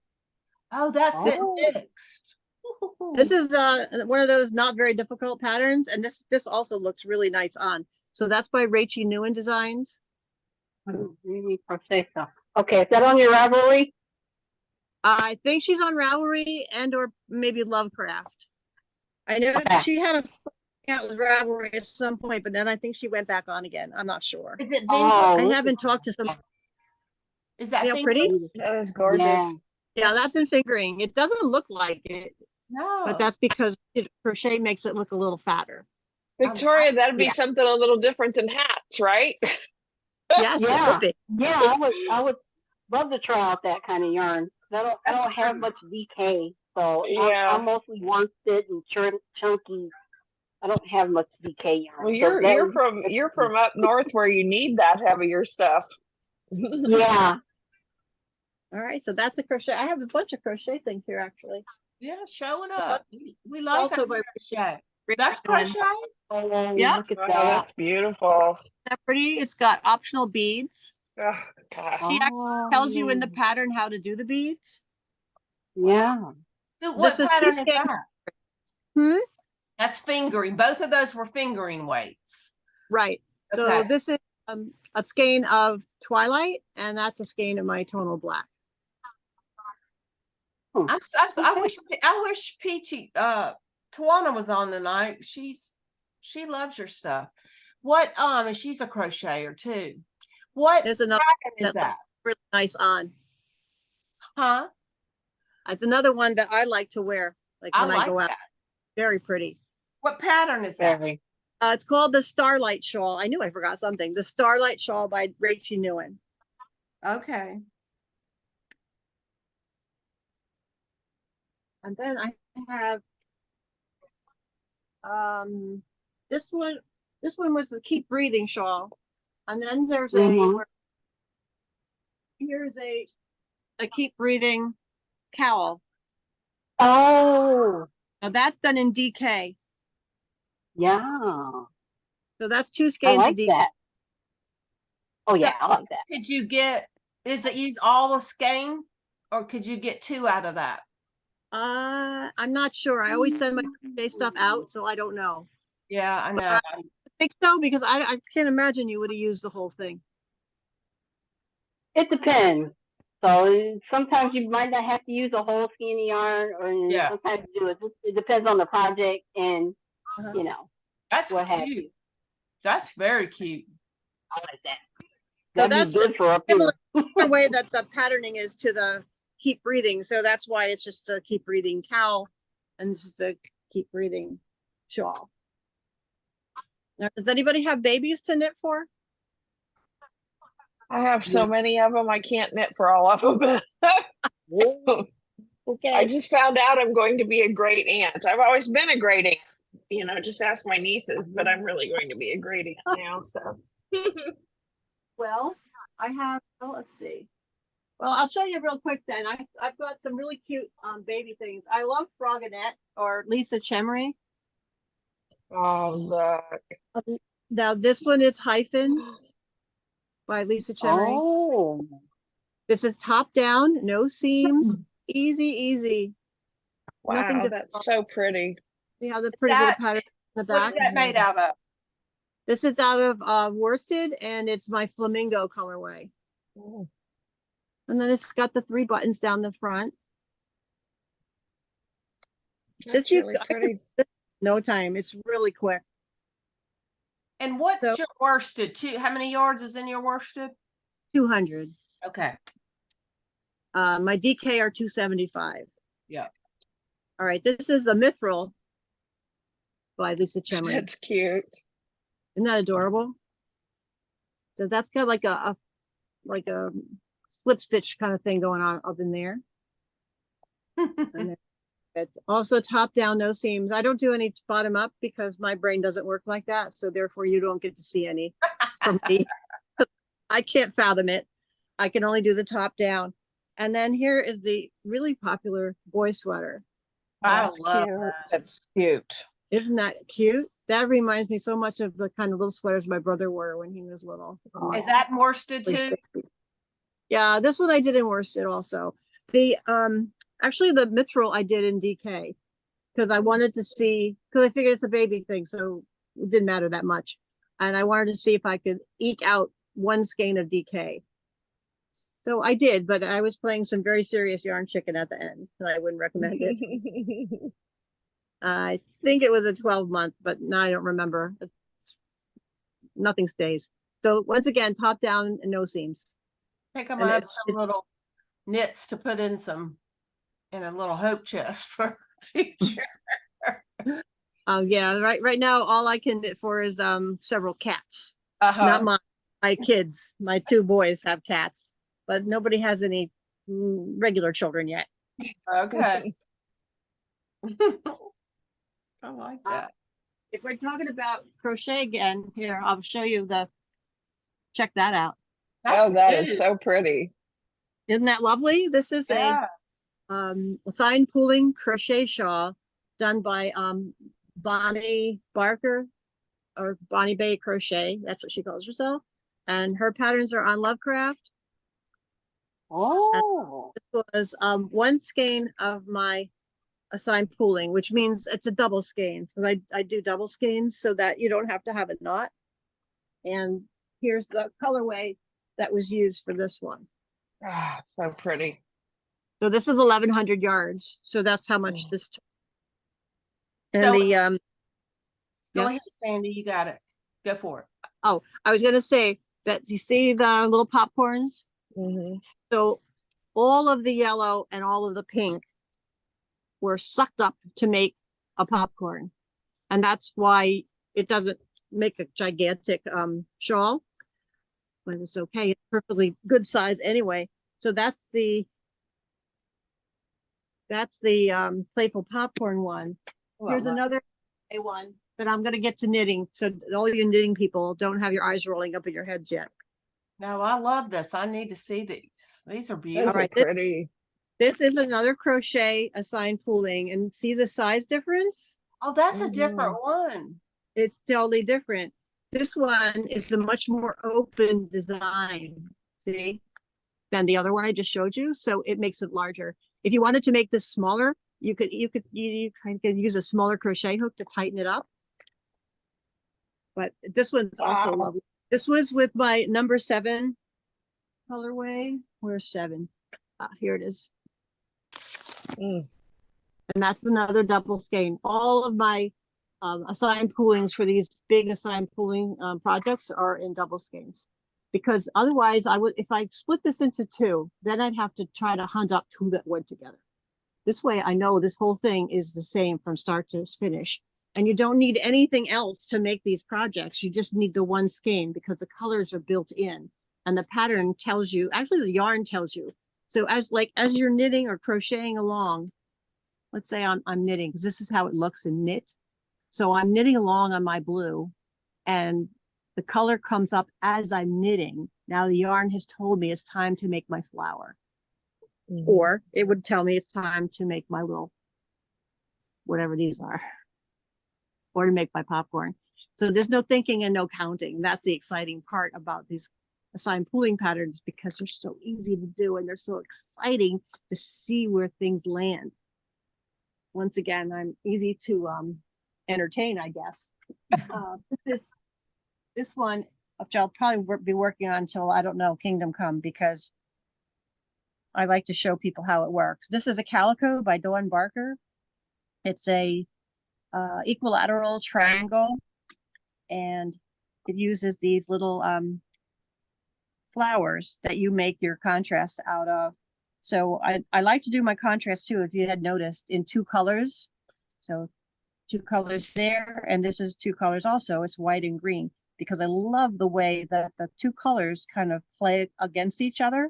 oh, that's it Oh. mixed. This is one of those not very difficult patterns, and this also looks really nice on. So that's by Rachel Newen Designs. Really crochet stuff. Okay, is that on your Ravelry? I think she's on Ravelry and or maybe Lovecraft. I know Okay. she had a account with Ravelry at some point, but then I think she went back on again. I'm not sure. Is it Oh, I look haven't at talked to some. Is that Yeah, thing pretty. That is gorgeous. Yeah. Yeah, that's in fingering. It doesn't look like it, No. but that's because crochet makes it look a little fatter. Victoria, that'd be yeah. something a little different than hats, right? Yes, it Yeah. would be. Yeah, I would love to try out that kind of yarn. I That's don't have pretty. much DK, so Yeah. I'm mostly worsted and chunky. I don't have much DK yarn. Well, so you're from up north where you need that heavier stuff. Yeah. All right, so that's a crochet. I have a bunch of crochet things here actually. Yeah, showing up. We like Also our by crochet. That's crochet. Oh, Yeah. look at Oh, that. that's beautiful. Isn't that pretty? It's got optional beads. Oh, gosh. She actually tells you in the pattern how to do the beads. Yeah. Dude, This what is pattern two is skeins. that? Hmm? That's fingering. Both of those were fingering weights. Right. So Okay. this is a skein of Twilight, and that's a skein of my tonal black. I wish Peachy Tawana was on tonight. She loves your stuff. What and she's a crocheter too. What There's another pattern is that? really nice on. Huh? It's another one that I like to wear, like I when I like go out. that. Very pretty. What pattern is that? Very. It's called the Starlight Shawl. I knew I forgot something. The Starlight Shawl by Rachel Newen. Okay. And then I have this one. This one was the Keep Breathing shawl. And then there's here's a Keep Breathing cowl. Oh, Now that's done in DK. yeah. So that's 2 I skeins like of DK. that. Oh, So- yeah, I like that. Could you get? Is it use all the skein, or could you get 2 out of that? I'm not sure. I always send my crochet stuff out, so I don't know. Yeah, I know. I think so, because I can't imagine you would have used the whole thing. It depends. So sometimes you might not have to use a whole skein of yarn, or Yeah. sometimes you do it. It depends on the project and, Uh-huh. you know, That's what have cute. you. That's very cute. I like that. So That'd be good for up similar- here. The way that the patterning is to the Keep Breathing, so that's why it's just a Keep Breathing cowl and just a Keep Breathing shawl. Now, does anybody have babies to knit for? I have so many of them, I can't knit for all of them. Okay. I just found out I'm going to be a great aunt. I've always been a great aunt. You know, just ask my nieces, but I'm really going to be a great aunt now. So Well, I have, let's see. Well, I'll show you real quick then. I've got some really cute baby things. I love Frogginette or Lisa Chemery. oh look. Now this one is Hyphen by Lisa Chemery. Oh, This is top down, no seams, easy. Nothing Wow, to- that's so pretty. See how the pretty little That- pattern in the What back? is that made out of? This is out of worsted, and it's my flamingo colorway. Oh, And then it's got the 3 buttons down the front. that's you- really pretty. No time. It's really quick. And what's So- your worsted? How many yards is in your worsted? 200. Okay. My DK are 275. Yeah. All right, this is the Mithril by Lisa Chemley. That's cute. Isn't that adorable? So that's got like a slip stitch kind of thing going on up in there. And then it's also top down, no seams. I don't do any bottom up because my brain doesn't work like that. So therefore you don't get to see any from me. I can't fathom it. I can only do the top down. And then here is the really popular boy sweater. I That's love cute. that. That's cute. Isn't that cute? That reminds me so much of the kind of little sweaters my brother wore when he was little. Is that worsted Late too? 60s. Yeah, this one I did in worsted also. The actually the Mithril I did in DK because I wanted to see, because I figured it's a baby thing, so it didn't matter that much. And I wanted to see if I could eke out one skein of DK. So I did, but I was playing some very serious yarn chicken at the end, and I wouldn't recommend it. I think it was a 12-month, but now I don't remember. Nothing stays. So once again, top down and no seams. Pick them And up, it's- some little knits to put in a little hope chest for future. Yeah, right now all I can knit for is several cats. Uh-huh. Not my kids. My 2 boys have cats, but nobody has any regular children yet. Okay. I like that. If we're talking about crochet again, here I'll show you check that out. Oh, That's that is cute. so pretty. Isn't that lovely? This is Yes. a sign pooling crochet shawl done by Bonnie Barker or Bonnie Bay Crochet. That's what she calls herself. And her patterns are on Lovecraft. Oh. This was one skein of my assigned pooling, which means it's a double skein. Because I do double skeins so that you don't have to have a knot. And here's the colorway that was used for this one. Ah, so pretty. So this is 1,100 yards. So that's how much Mm. this took. And So the go yes. ahead, Sandy, you got it. Go for it. Oh, I was gonna say that you see the little popcorns? Mhm. So all of the yellow and all of the pink were sucked up to make a popcorn. And that's why it doesn't make a gigantic shawl. But it's okay. It's perfectly good size anyway. So that's the playful popcorn one. Oh, I Here's love another one, but I'm gonna get to knitting. So all you knitting people, don't have your eyes rolling up in your heads yet. No, I love this. I need to see these. These are Those beautiful. right, are pretty. This is another crochet assigned pooling, and see the size difference? Oh, that's a Mhm. different one. It's totally different. This one is a much more open design, see, than the other one I just showed you. So it makes it larger. If you wanted to make this smaller, you could kind of use a smaller crochet hook to tighten it up. But this one's also Wow. lovely. This was with my number 7 colorway. Where's 7? Here it is. Mm. And that's another double skein. All of my assigned poolings for these big assigned pooling projects are in double skeins. Because otherwise if I split this into 2, then I'd have to try to hunt up 2 that went together. This way I know this whole thing is the same from start to finish. And you don't need anything else to make these projects. You just need the one skein because the colors are built in and the pattern tells you, actually the yarn tells you. So as you're knitting or crocheting along, let's say I'm knitting, because this is how it looks in knit. So I'm knitting along on my blue and the color comes up as I'm knitting. Now the yarn has told me it's time to make my flower. Mhm. Or it would tell me it's time to make my little, whatever these are, or to make my popcorn. So there's no thinking and no counting. That's the exciting part about these assigned pooling patterns, because they're so easy to do and they're so exciting to see where things land. Once again, I'm easy to entertain, I guess. This one, which I'll probably be working on until, I don't know, Kingdom Come, because I like to show people how it works. This is a calico by Dawn Barker. It's a equilateral triangle, and it uses these little flowers that you make your contrast out of. So I like to do my contrast too, if you had noticed, in 2 colors. So 2 colors there, and this is 2 colors also. It's white and green, because I love the way that the 2 colors kind of play against each other.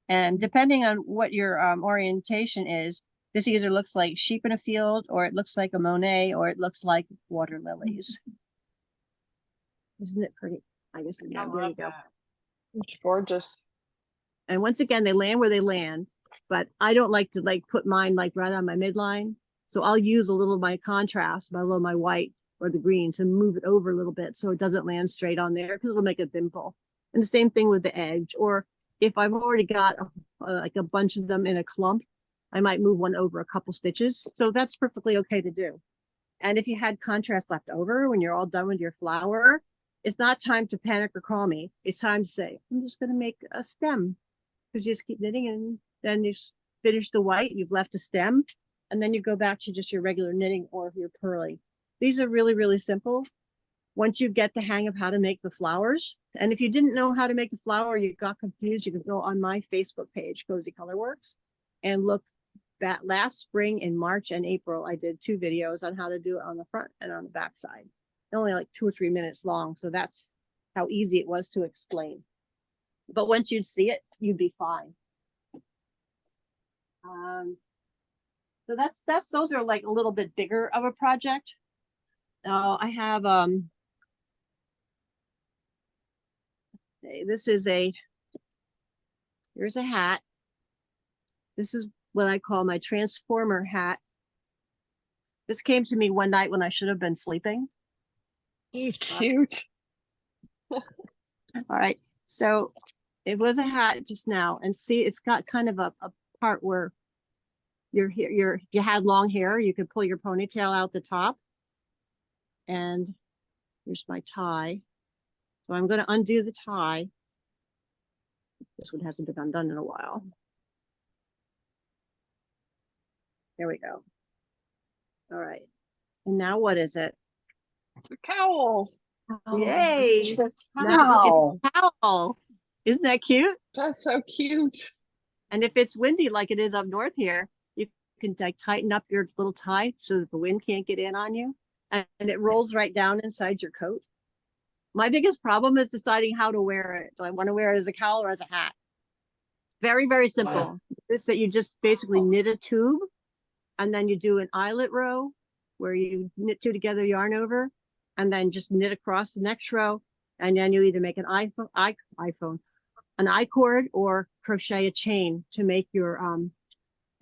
And depending on what your orientation is, this either looks like sheep in a field, or it looks like a Monet, or it looks like water lilies. Isn't it pretty? I guess, I yeah, there love you go. that. It's gorgeous. And once again, they land where they land, but I don't like to put mine right on my midline. So I'll use a little of my contrast, a little of my white or the green, to move it over a little bit so it doesn't land straight on there, because it'll make a dimple. And the same thing with the edge. Or if I've already got like a bunch of them in a clump, I might move one over a couple stitches. So that's perfectly okay to do. And if you had contrast left over when you're all done with your flower, it's not time to panic or call me. It's time to say, I'm just going to make a stem, because you just keep knitting, and then you finish the white, you've left a stem, and then you go back to just your regular knitting or your purling. These are really, really simple once you get the hang of how to make the flowers. And if you didn't know how to make the flower, you got confused, you can go on my Facebook page, Cozy Colorworks, and look. That last spring in March and April, I did 2 videos on how to do it on the front and on the back side. Only like 2 or 3 minutes long, so that's how easy it was to explain. But once you'd see it, you'd be fine. So those are like a little bit bigger of a project. I have this is here's a hat. This is what I call my transformer hat. This came to me one night when I should have been sleeping. Cute. All right, so it was a hat just now, and see, it's got kind of a part where you had long hair, you could pull your ponytail out the top. And here's my tie. So I'm going to undo the tie. This one hasn't been undone in a while. There we go. All right. And now what is it? The cowl. Yay! The Now cowl. it's a cowl. Isn't that cute? That's so cute. And if it's windy like it is up north here, you can tighten up your little tie so that the wind can't get in on you. And it rolls right down inside your coat. My biggest problem is deciding how to wear it. Do I want to wear it as a cowl or as a hat? Very, very simple. This that you just basically knit a tube, and then you do an eyelet row where you knit 2 together, yarn over, and then just knit across the next row. And then you either make an an I-cord, or crochet a chain to make your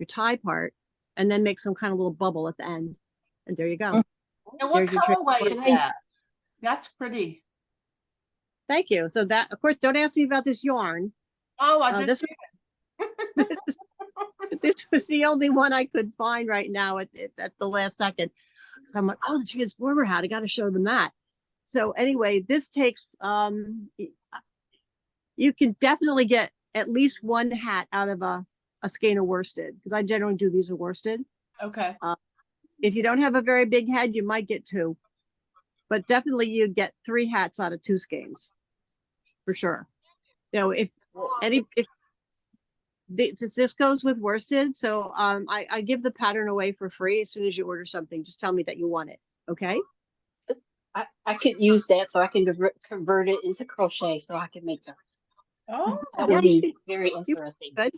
tie part, and then make some kind of little bubble at the end. And there you go. And what There's your colorway trick. is that? That's pretty. Thank you. So that, of course, don't ask me about this yarn. Oh, I just This was the only one I could find right now at the last second. I'm like, oh, the transformer hat, I got to show them that. So anyway, this takes, you can definitely get at least 1 hat out of a skein of worsted, because I generally do these are worsted. okay. If you don't have a very big head, you might get 2, but definitely you get 3 hats out of 2 skeins for sure. So if this goes with worsted, so I give the pattern away for free as soon as you order something. Just tell me that you want it, okay? I could use that so I can convert it into crochet so I can make those. Oh, That Yeah, would you be very you interesting. could.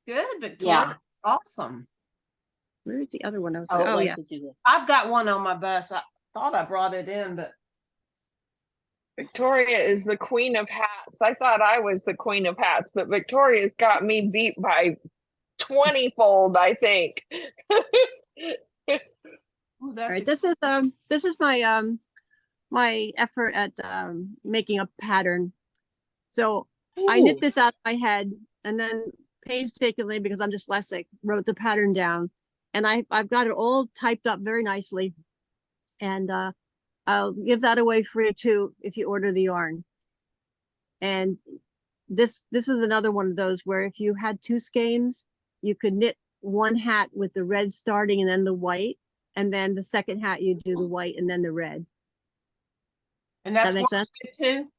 good, Victoria. Yeah. Awesome. Where is the other one? I was I like, would oh like yeah. to do that. I've got one on my bus. I thought I brought it in, but Victoria is the queen of hats. I thought I was the queen of hats, but Victoria's got me beat by 20-fold, I think. ooh, All that's right, this is my my effort at making a pattern. So I knit Ooh. this out of my head, and then painstakingly, because I'm dyslexic, wrote the pattern down, and I've got it all typed up very nicely, and I'll give that away free too if you order the yarn. And this is another one of those where if you had 2 skeins, you could knit 1 hat with the red starting and then the white, and then the second hat you do the white and then the red. And that's That makes sense? worsted too?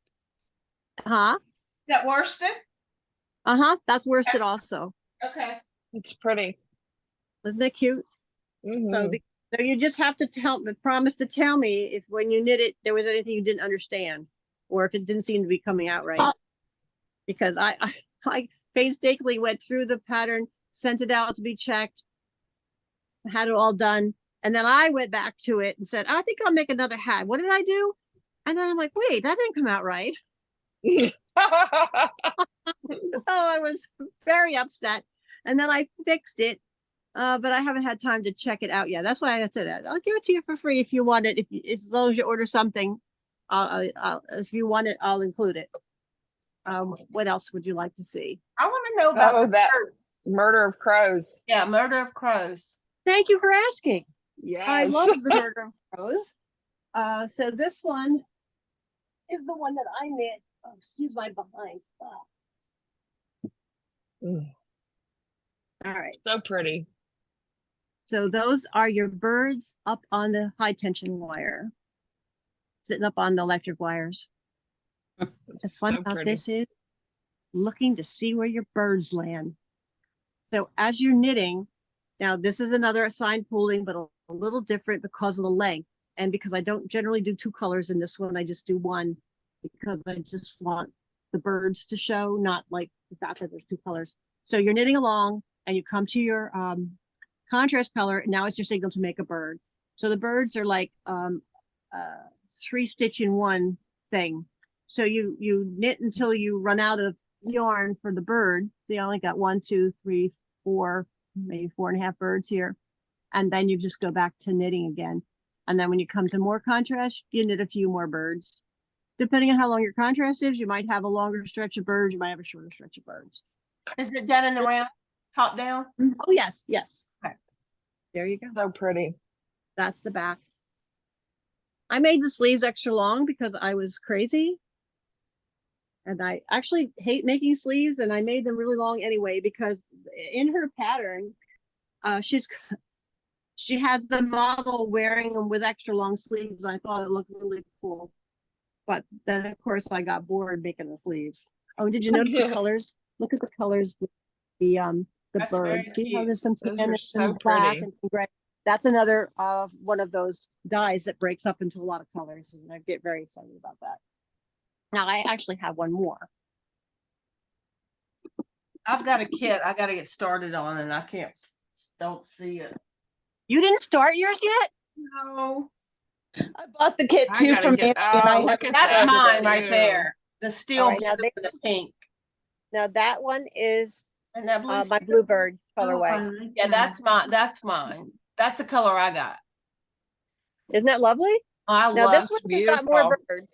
Huh? Is that worsted? Uh-huh. That's worsted also. Okay. It's pretty. Isn't that cute? So, Mhm. so you just have to promise to tell me if when you knit it, there was anything you didn't understand, or if it didn't seem to be coming out right. Because I painstakingly went through the pattern, sent it out to be checked, had it all done. And then I went back to it and said, I think I'll make another hat. What did I do? And then I'm like, wait, that didn't come out right. Oh, I was very upset. And then I fixed it. But I haven't had time to check it out yet. That's why I said that. I'll give it to you for free if you want it. If as long as you order something, if you want it, I'll include it. What else would you like to see? I want to know about Oh, the that birds. Murder of Crows. Yeah, murder of crows. Thank you for asking. Yes. I love the Murder of Crows. So this one is the one that I knit. Oh, excuse my behind. Mm, All right. so pretty. So those are your birds up on the high tension wire, sitting up on the electric wires. The fun So about pretty. this is looking to see where your birds land. So as you're knitting, now this is another assigned pooling, but a little different because of the length. And because I don't generally do two colors in this one, I just do one because I just want the birds to show, not like the fact that there's two colors. So you're knitting along and you come to your contrast color. Now it's your signal to make a bird. So the birds are like 3 stitch in one thing. So you knit until you run out of yarn for the bird. So you only got 1, 2, 3, 4, maybe 4.5 birds here. And then you just go back to knitting again. And then when you come to more contrast, you knit a few more birds. Depending on how long your contrast is, you might have a longer stretch of birds, you might have a shorter stretch of birds. Is it done in the round, top down? Oh, yes, yes. Okay. There you go. So pretty. That's the back. I made the sleeves extra long because I was crazy. And I actually hate making sleeves, and I made them really long anyway, because in her pattern, she has the model wearing them with extra long sleeves. And I thought it looked really cool. But then of course I got bored making the sleeves. Oh, did you notice the colors? Look at the colors with the That's very birds. See how cute. there's some Those tan are and so some black pretty. and some gray. That's another one of those dyes that breaks up into a lot of colors, and I get very excited about that. Now I actually have one more. I've got a kit I got to get started on, and I don't see it. You didn't start yours yet? No, I bought the kit I too gotta from get- Andy and I oh, have look at that's that. mine right Cute. there. The steel All right, now blue and the pink. Now that one is And that blue. my steel? bluebird Oh, colorway. I like Yeah, that. that's mine. That's mine. That's the color I got. Isn't that lovely? I Now love. this one has got more beautiful.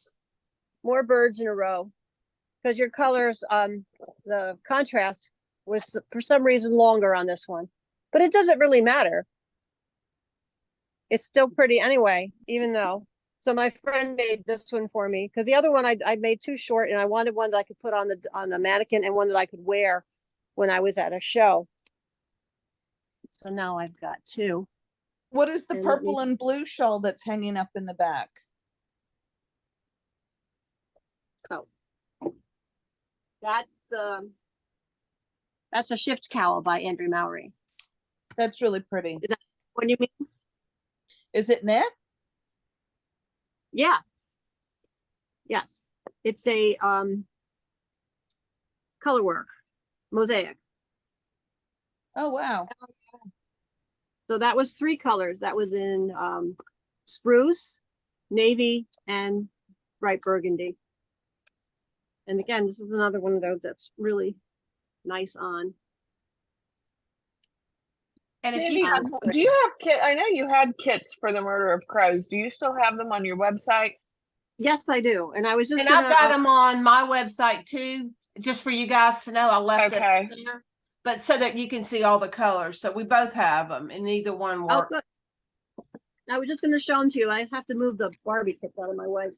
more birds in a row, because your colors, the contrast was for some reason longer on this one, but it doesn't really matter. It's still pretty anyway, even though. So my friend made this one for me because the other one I made too short, and I wanted one that I could put on the mannequin and one that I could wear when I was at a show. So now I've got two. What is the And let me- purple and blue shawl that's hanging up in the back? Oh, that's a shift cowl by Andrew Mowry. That's really pretty. What do you mean? Is it knit? Yeah. Yes. It's a color work mosaic. Oh, wow. So that was 3 colors. That was in spruce, navy, and bright burgundy. And again, this is another one of those that's really nice on. And if Sandy, you do you have kit? I know you had kits for the Murder of Crows. Do you still have them on your website? Yes, I do. And I was just and gonna, I've got them on my website too, just for you guys to know. I left Okay. it there, but so that you can see all the colors. So we both have them, and neither one oh, works. good. I was just gonna show them to you. I have to move the Barbie kits out of my way.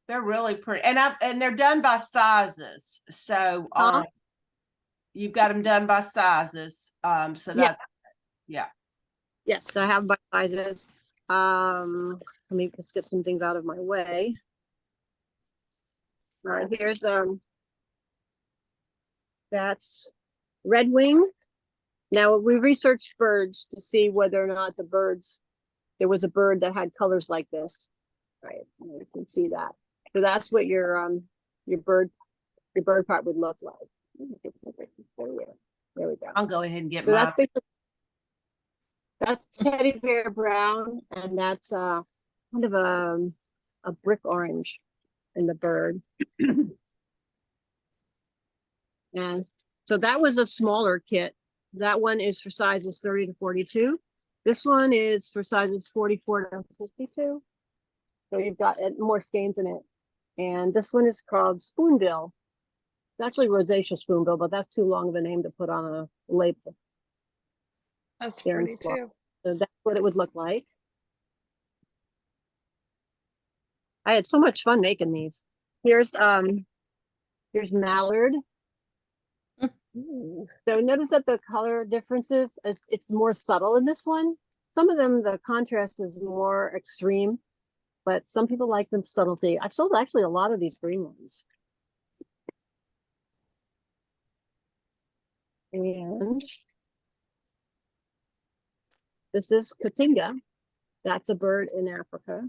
They're really pretty, and they're done by sizes. So Huh? you've got them done by sizes. So Yeah. that's Yes, I have my sizes. Let me just get some things out of my way. All right, here's that's red wing. Now we researched birds to see whether or not there was a bird that had colors like this. Right, you can see that. So that's what your bird part would look like. There we go. I'll go ahead and get So my. that's teddy bear brown, and that's kind of a brick orange in the bird. And so that was a smaller kit. That one is for sizes 30 to 42. This one is for sizes 44 to 52. So you've got more skeins in it. And this one is called Spoonbill. It's actually rosacea spoonbill, but that's too long of a name to put on a label. That's There in pretty slot. too. So that's what it would look like. I had so much fun making these. Here's mallard. Ooh. So notice that the color differences it's more subtle in this one. Some of them the contrast is more extreme, but some people like the subtlety. I've sold actually a lot of these green ones. And this is Katinga. That's a bird in Africa.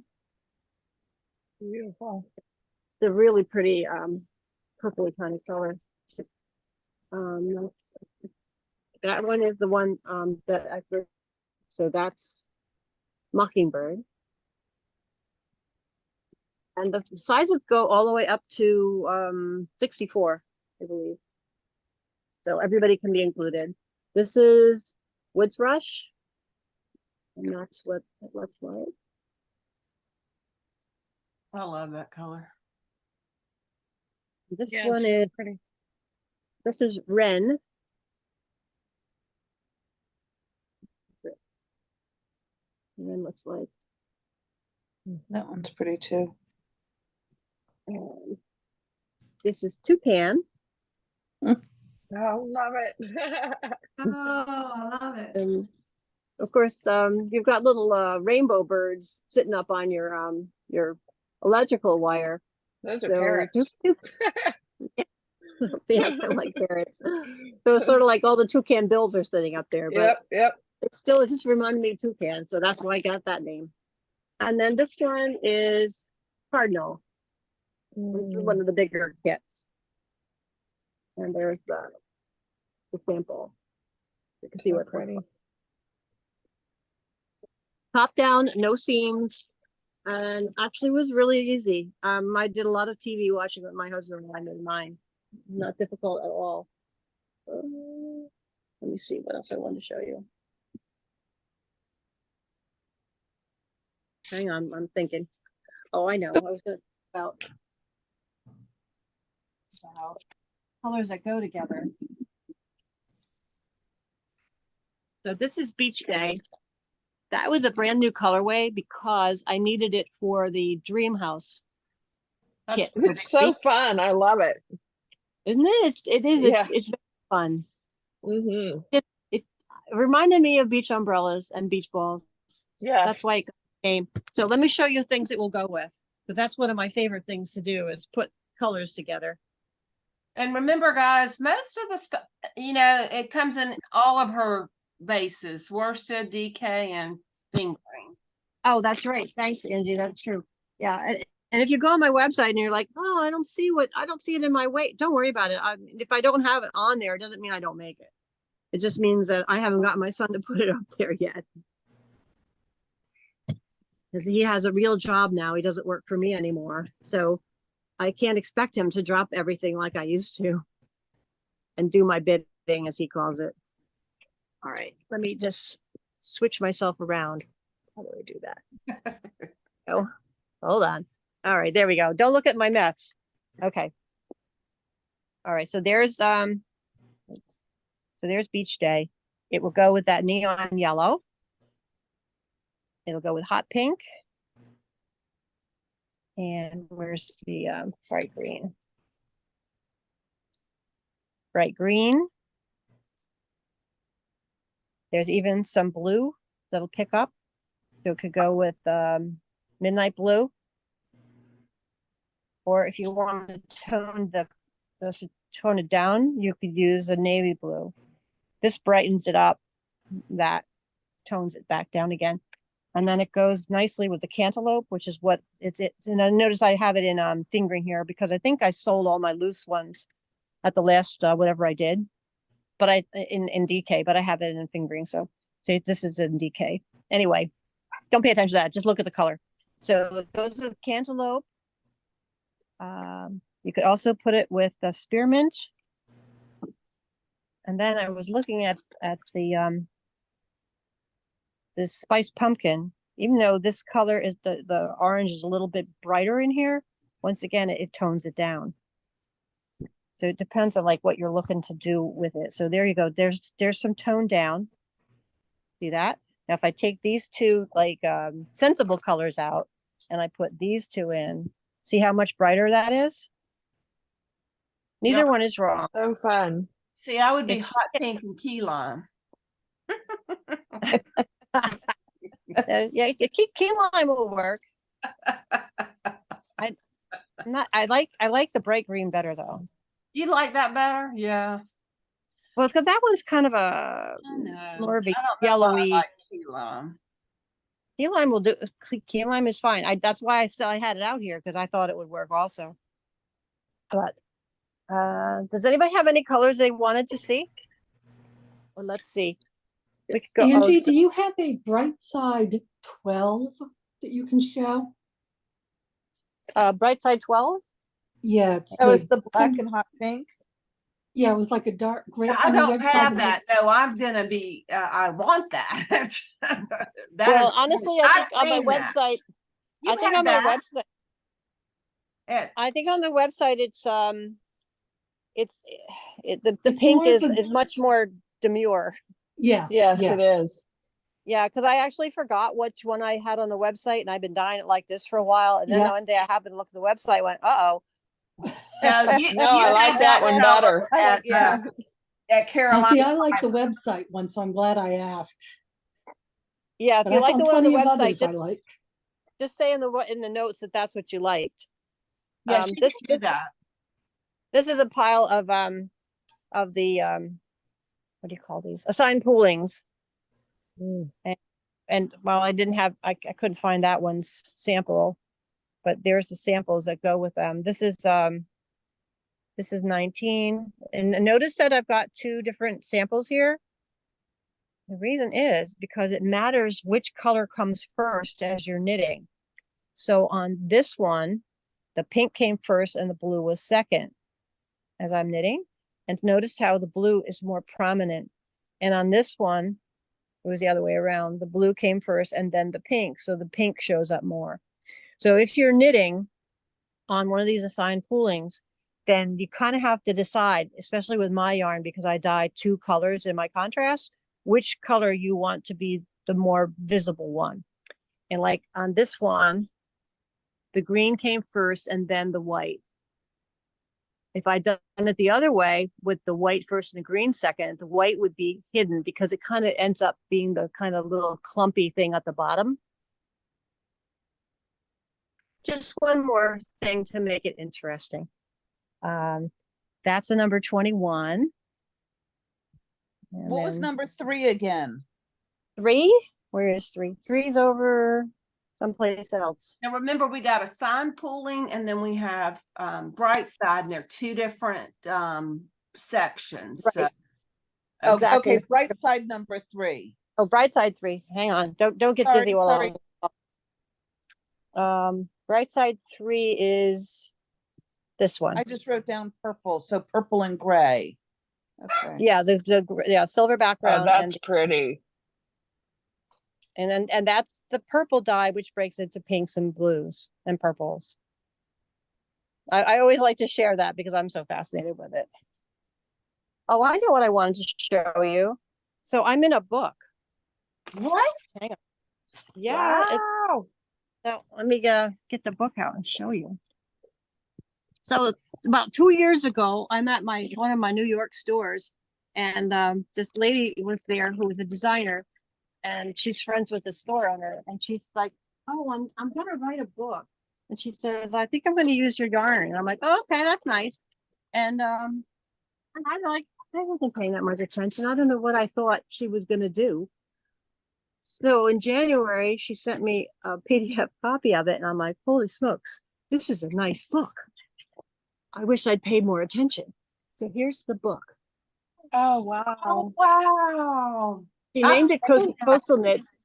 Beautiful. It's a really pretty purpley kind of color. That one is the one that I grew. So that's Mockingbird. And the sizes go all the way up to 64, I believe. So everybody can be included. This is Woods Rush. And that's what it looks like. I love that color. This Yeah, one it's really is pretty. this is Wren. Wren looks like. That one's pretty too. And this is Toucan. Oh, love it. Oh, I love it. And of course, you've got little rainbow birds sitting up on your electrical wire. Those are So parrots. yeah, they're like parrots. So it's sort of like all the toucan bills are sitting up there, but Yep. it just reminded me of toucan, so that's why I got that name. And then this one is Cardinal, which is one of the bigger kits. And there's the sample. You can see what it looks like. Top down, no seams, and actually was really easy. I did a lot of TV watching with my husband when I made mine. Not difficult at all. Let me see what else I wanted to show you. Hang on, I'm thinking. Oh, I know. I was gonna about colors that go together. So this is Beach Day. That was a brand new colorway because I needed it for the Dream House kit. It's so fun. I love it. Isn't it? It is. Yeah. It's very fun. Mm-hmm. It reminded me of beach umbrellas and beach balls. Yeah. That's why it came. So let me show you things it will go with, because that's one of my favorite things to do is put colors together. And remember, guys, most of the stuff, it comes in all of her bases: worsted, DK, and fingering. Oh, that's right. Thanks, Angie. That's true. Yeah. And if you go on my website and you're like, oh, I don't see it in my weight, don't worry about it. If I don't have it on there, it doesn't mean I don't make it. It just means that I haven't got my son to put it up there yet. Because he has a real job now. He doesn't work for me anymore. So I can't expect him to drop everything like I used to and do my bidding, as he calls it. All right, let me just switch myself around. How do I do that? Oh, hold on. All right, there we go. Don't look at my mess. Okay. All right, so there's Beach Day. It will go with that neon yellow. It'll go with hot pink. And where's the bright green? Bright green. There's even some blue that'll pick up. So it could go with midnight blue. Or if you want to tone it down, you could use a navy blue. This brightens it up, that tones it back down again. And then it goes nicely with the cantaloupe, which is what it's. And I notice I have it in fingering here because I think I sold all my loose ones at the last whatever I did, but in DK, but I have it in fingering. So see, this is in DK. Anyway, don't pay attention to that. Just look at the color. So it goes with cantaloupe. You could also put it with the spearmint. And then I was looking at the this spiced pumpkin. Even though this color is the orange is a little bit brighter in here, once again it tones it down. So it depends on like what you're looking to do with it. So there you go. There's some tone down. See that? Now if I take these two like sensible colors out and I put these two in, see how much brighter that is? Neither Yep. one is wrong. So fun. See, I would be It's- hot pink and key lime. Yeah, key lime will work. I like the bright green better though. You like that better? Yeah. Well, so that one's kind of a I know. more of a I don't know why I yellowy. like key lime. Key lime will do. Key lime is fine. That's why I had it out here because I thought it would work also. But does anybody have any colors they wanted to see? Well, let's see. We could go. Angie, so- do you have a bright side 12 that you can show? bright side 12. Yeah, it's Oh, it's the the black pink- and hot pink. Yeah, it was like a dark gray. I on the don't website have it that, looks- so I'm gonna be. I want that. That Well, is- honestly, I think I've on my seen that. website, You I think have on my that. website, It- I think on the website the It's pink more of a- is much more demure. Yes. Yes, it is. Yeah, because I actually forgot which one I had on the website, and I've been dying it like this for a while. And then Yeah. one day I happened to look at the website, went, "Uh-oh." No, No, I like that one better. At, Yeah. at Now, Carolina. see, I like the website one, so I'm glad I asked. Yeah, if But you I like the found one on the plenty of website, others I like. just say in the notes that that's what you liked. Yeah, Um, she this can do that. this is a pile of the what do you call these? Assigned poolings. And while I didn't have, I couldn't find that one's sample, but there's the samples that go with them. This is 19, and notice that I've got two different samples here. The reason is because it matters which color comes first as you're knitting. So on this one, the pink came first and the blue was second as I'm knitting. And notice how the blue is more prominent. And on this one, it was the other way around. The blue came first and then the pink. So the pink shows up more. So if you're knitting on one of these assigned poolings, then you kind of have to decide, especially with my yarn, because I dye two colors in my contrast, which color you want to be the more visible one. And like on this one, the green came first and then the white. If I'd done it the other way with the white first and the green second, the white would be hidden because it kind of ends up being the kind of little clumpy thing at the bottom. Just one more thing to make it interesting. That's a number 21. And What was then number 3 again? 3? Where is 3? 3's over someplace else. And remember, we got assigned pooling, and then we have bright side, and they're two different sections. So, Right. Oh, Exactly. okay, right side number 3. Oh, bright side 3. Hang on. Don't get Sorry, dizzy while sorry. bright side 3 is this one. I just wrote down purple, so purple and gray. Okay. Yeah, the silver Oh, background that's pretty. and that's the purple dye, which breaks into pinks and blues and purples. I always like to share that because I'm so fascinated with it. Oh, I know what I wanted to show you. So I'm in a book. what? Yeah. Wow. So let me get the book out and show you. So about 2 years ago, I'm at one of my New York stores, and this lady was there who was a designer, and she's friends with the store owner, and she's like, oh, I'm gonna write a book. And she says, I think I'm gonna use your yarn. And I'm like, oh, okay, that's nice. And I'm like, I wasn't paying that much attention. I don't know what I thought she was gonna do. So in January, she sent me a PDF copy of it, and I'm like, holy smokes, this is a nice book. I wish I'd paid more attention. So here's the book. Oh, Oh, wow. wow. She I've named it seen that. Coastal Knits.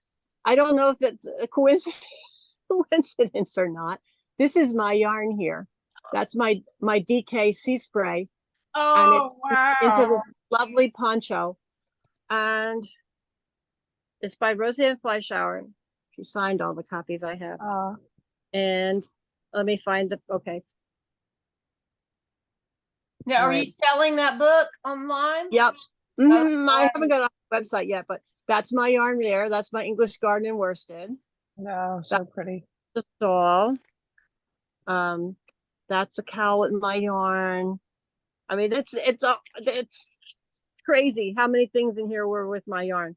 I don't know if it's a coincidence or not. This is my yarn here. That's my DK Sea Spray. And Oh, into wow. this lovely poncho. And it's by Roseanne Fleischauer. She signed all the copies I have. And let me find the, okay. Now, are you Right. selling that book online? Yep. Mhm, I Okay. haven't got on the website yet, but that's my yarn there. That's my English garden in worsted. No, so pretty. The shawl. That's a cowl with my yarn. I mean, it's crazy how many things in here were with my yarn.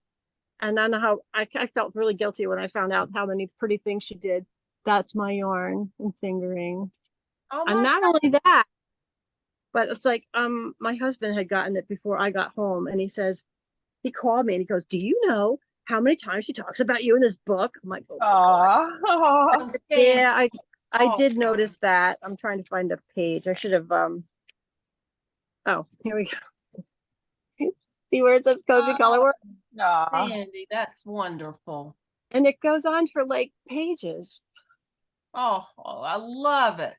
And I know how I felt really guilty when I found out how many pretty things she did. That's my yarn and fingering. Oh, And my not only that, but it's like, my husband had gotten it before I got home, and he says, he called me and he goes, do you know how many times she talks about you in this book? I'm like, oh my God. Oh, God. Yeah, I Oh. did notice that. I'm trying to find a page. I should have, oh, here we go. See where it says cozy color work? Sandy, that's wonderful. And it goes on for like pages Oh, I love it.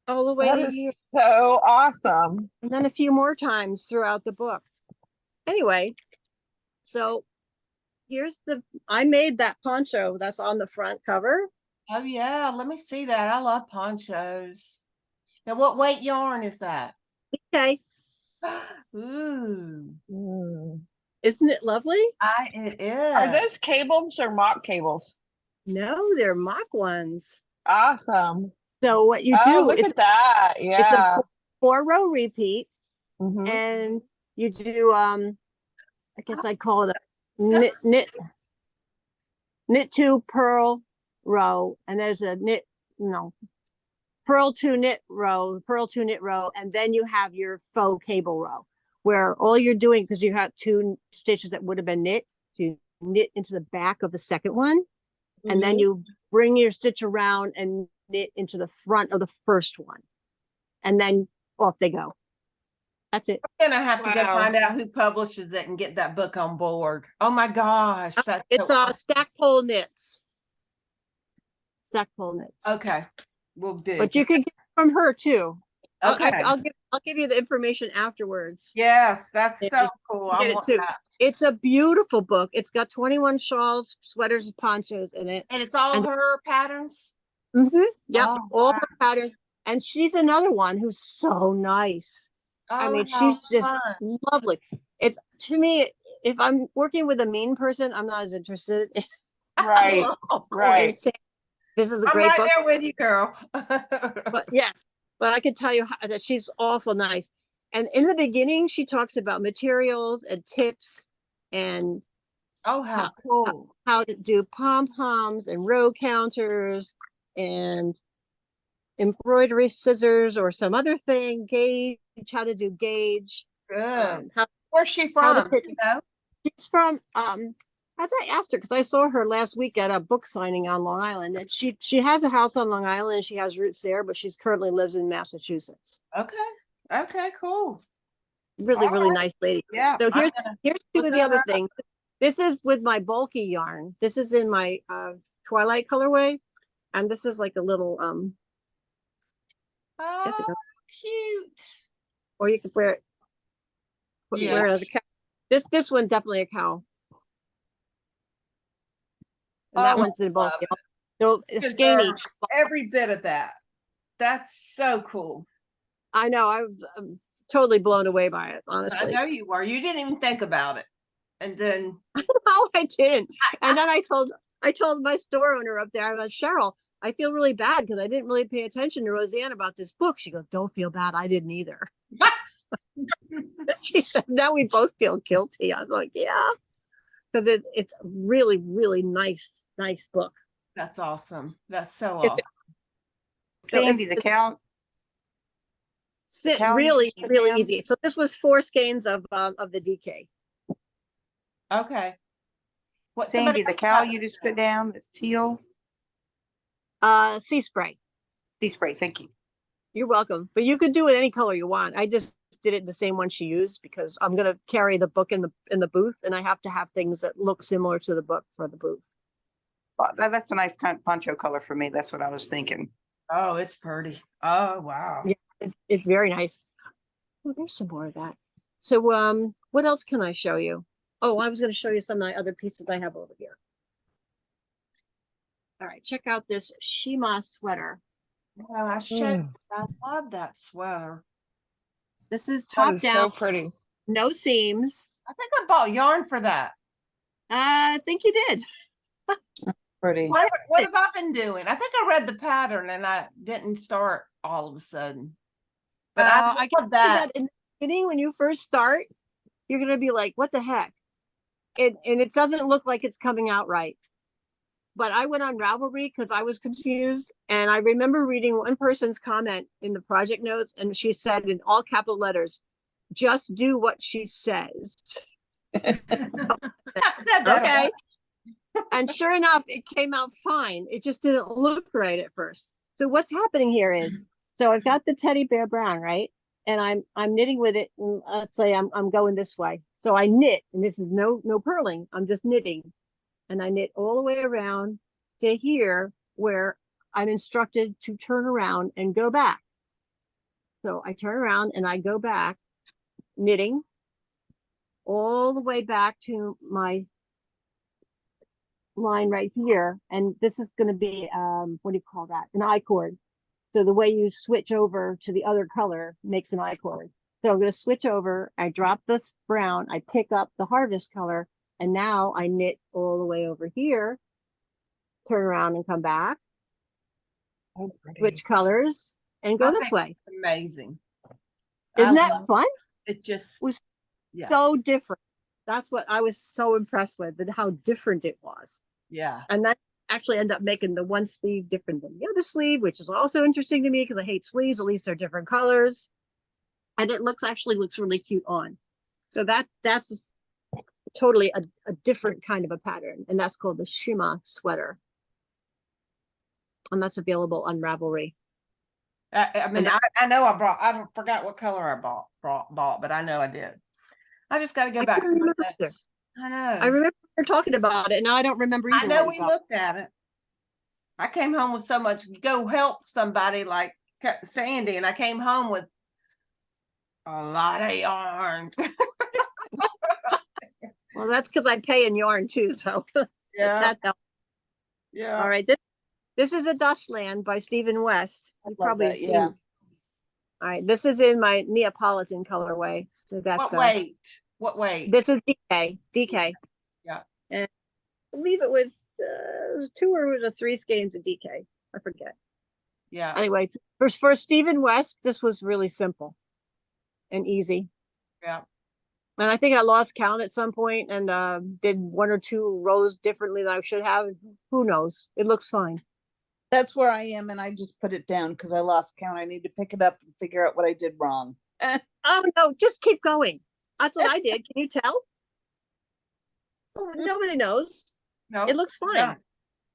all the way that to here. is so awesome. And then a few more times throughout the book. Anyway, so here's I made that poncho that's on the front cover. Oh, yeah. Let me see that. I love ponchos. Now, what weight yarn is that? Okay, Ooh, Mm. isn't it lovely? it Are is. those cables or mock cables? No, they're mock ones. Awesome. So what you Oh, do, look it's at that. it's a Yeah. 4-row repeat, Mhm. and you do I guess I'd call it a knit 2 purl row, and there's a purl 2 knit row, and then you have your faux cable row, where all you're doing, because you have 2 stitches that would have been knit, so you knit into the back of the second one, and then you bring your stitch around and knit into the front of the first one, and then off they go. That's it. I'm gonna have to go Wow. find out who publishes it and get that book on board. Oh my gosh, that's It's so Stackpole Knits. Stackpole Knits. okay. We'll do. But you could get it from her too. Okay. I'll give you the information afterwards. Yes, that's Yeah, so you cool. get I it want too. that. It's a beautiful book. It's got 21 shawls, sweaters, and ponchos in it. And it's all And- her patterns. Yep, Oh, all wow. her patterns. And she's another one who's so nice. I Oh, mean, how she's just fun. lovely. It's, to me, if I'm working with a mean person, I'm not as interested. Right. Of course. Right. And say, this is a I'm great right book. there with you, girl. But yes, but I can tell you that she's awful nice. And in the beginning, she talks about materials and tips and Oh, how cool. how to do pom-poms and row counters and embroidery scissors or some other thing, gauge, how to do gauge. Good. How Where's she how to from? pick- You know? she's from, as I asked her, because I saw her last week at a book signing on Long Island, and she has a house on Long Island and she has roots there, but she's currently lives in Massachusetts. Okay. Okay, cool. Really, All really right. nice lady. Yeah. So I'm here's gonna two look of the her other up. things. This is with my bulky yarn. This is in my Twilight colorway, and this is like a little guess it Oh, goes- cute. or you could wear it. Yeah. Wear it as a cow. This one definitely a cow. And that Oh, one's in love bulky. So a Deserve skein each. Every bit of that. That's so cool. I know. I'm totally blown away by it, I honestly. know you were. You didn't even think about it. And then No, I didn't. And then I told my store owner up there, I was Cheryl, I feel really bad because I didn't really pay attention to Roseanne about this book. She goes, don't feel bad. I didn't either. She said, now we both feel guilty. I'm like, yeah. Because it's really, really nice book. That's awesome. That's so awesome. So Sandy, it's- the cow, cow really, you put really down? easy. So this was 4 skeins of the DK. Okay. What Sandy, the cow you just put down, that's teal. Sea spray. Sea spray, thank you. You're welcome. But you could do it any color you want. I just did it in the same one she used because I'm gonna carry the book in the booth, and I have to have things that look similar to the book for the booth. Well, that's a nice poncho color for me. That's what I was thinking. Oh, it's pretty. Oh, wow. Yeah. It's very nice. Oh, there's some more of that. So what else can I show you? Oh, I was going to show you some of my other pieces I have over here. All right, check out this Shima sweater. Well, I should. I love that sweater. This is That top is down, so pretty. no seams. I think I bought yarn for that. I think you did. Pretty. What have I been doing? I think I read the pattern and I didn't start all of a sudden. But I I love that. in the beginning when you first start, you're going to be like, what the heck? And it doesn't look like it's coming out right. But I went on Ravelry because I was confused. And I remember reading one person's comment in the project notes, and she said in all capital letters, just do what she says. I've said that. Okay. And sure enough, it came out fine. It just didn't look right at first. So what's happening here is, so I've got the teddy bear brown, right? And I'm knitting with it. And let's say I'm going this way. So I knit, and this is no purling. I'm just knitting. And I knit all the way around to here where I'm instructed to turn around and go back. So I turn around and I go back, knitting all the way back to my line right here. And this is going to be, what do you call that? An I-cord. So the way you switch over to the other color makes an I-cord. So I'm going to switch over. I drop this brown. I pick up the harvest color. And now I knit all the way over here, turn around and come back, switch colors, and go this way. Amazing. Isn't that fun? It just was yeah. So different. That's what I was so impressed with, and how different it was. Yeah. And that actually ended up making the one sleeve different than the other sleeve, which is also interesting to me because I hate sleeves. At least they're different colors. And it actually looks really cute on. So that's totally a different kind of a pattern, and that's called the Shima sweater, and that's available on Ravelry. I mean, I know I forgot what color I bought, but I know I did. I just got to go back to my notes. I know. I remember we were talking about it, and now I don't remember either. I know we looked at it. I came home with so much. Go help somebody like Sandy, and I came home with a lot of yarn. Well, that's because I pay in yarn too, so Yeah. that helps. Yeah. All right, this is a Dustland by Stephen West. You probably that, have seen yeah. it. All right, this is in my Neapolitan colorway. So that's What weight? This is DK. Yeah. And I believe it was 2 or was it 3 skeins of DK. I forget. Yeah. Anyway, for Stephen West, this was really simple and easy. Yeah. And I think I lost count at some point and did 1 or 2 rows differently than I should have. Who knows? It looks fine. That's where I am, and I just put it down because I lost count. I need to pick it up and figure out what I did wrong. Oh no, just keep going. That's what I did. Can you tell? Oh, nobody knows. No, It looks fine.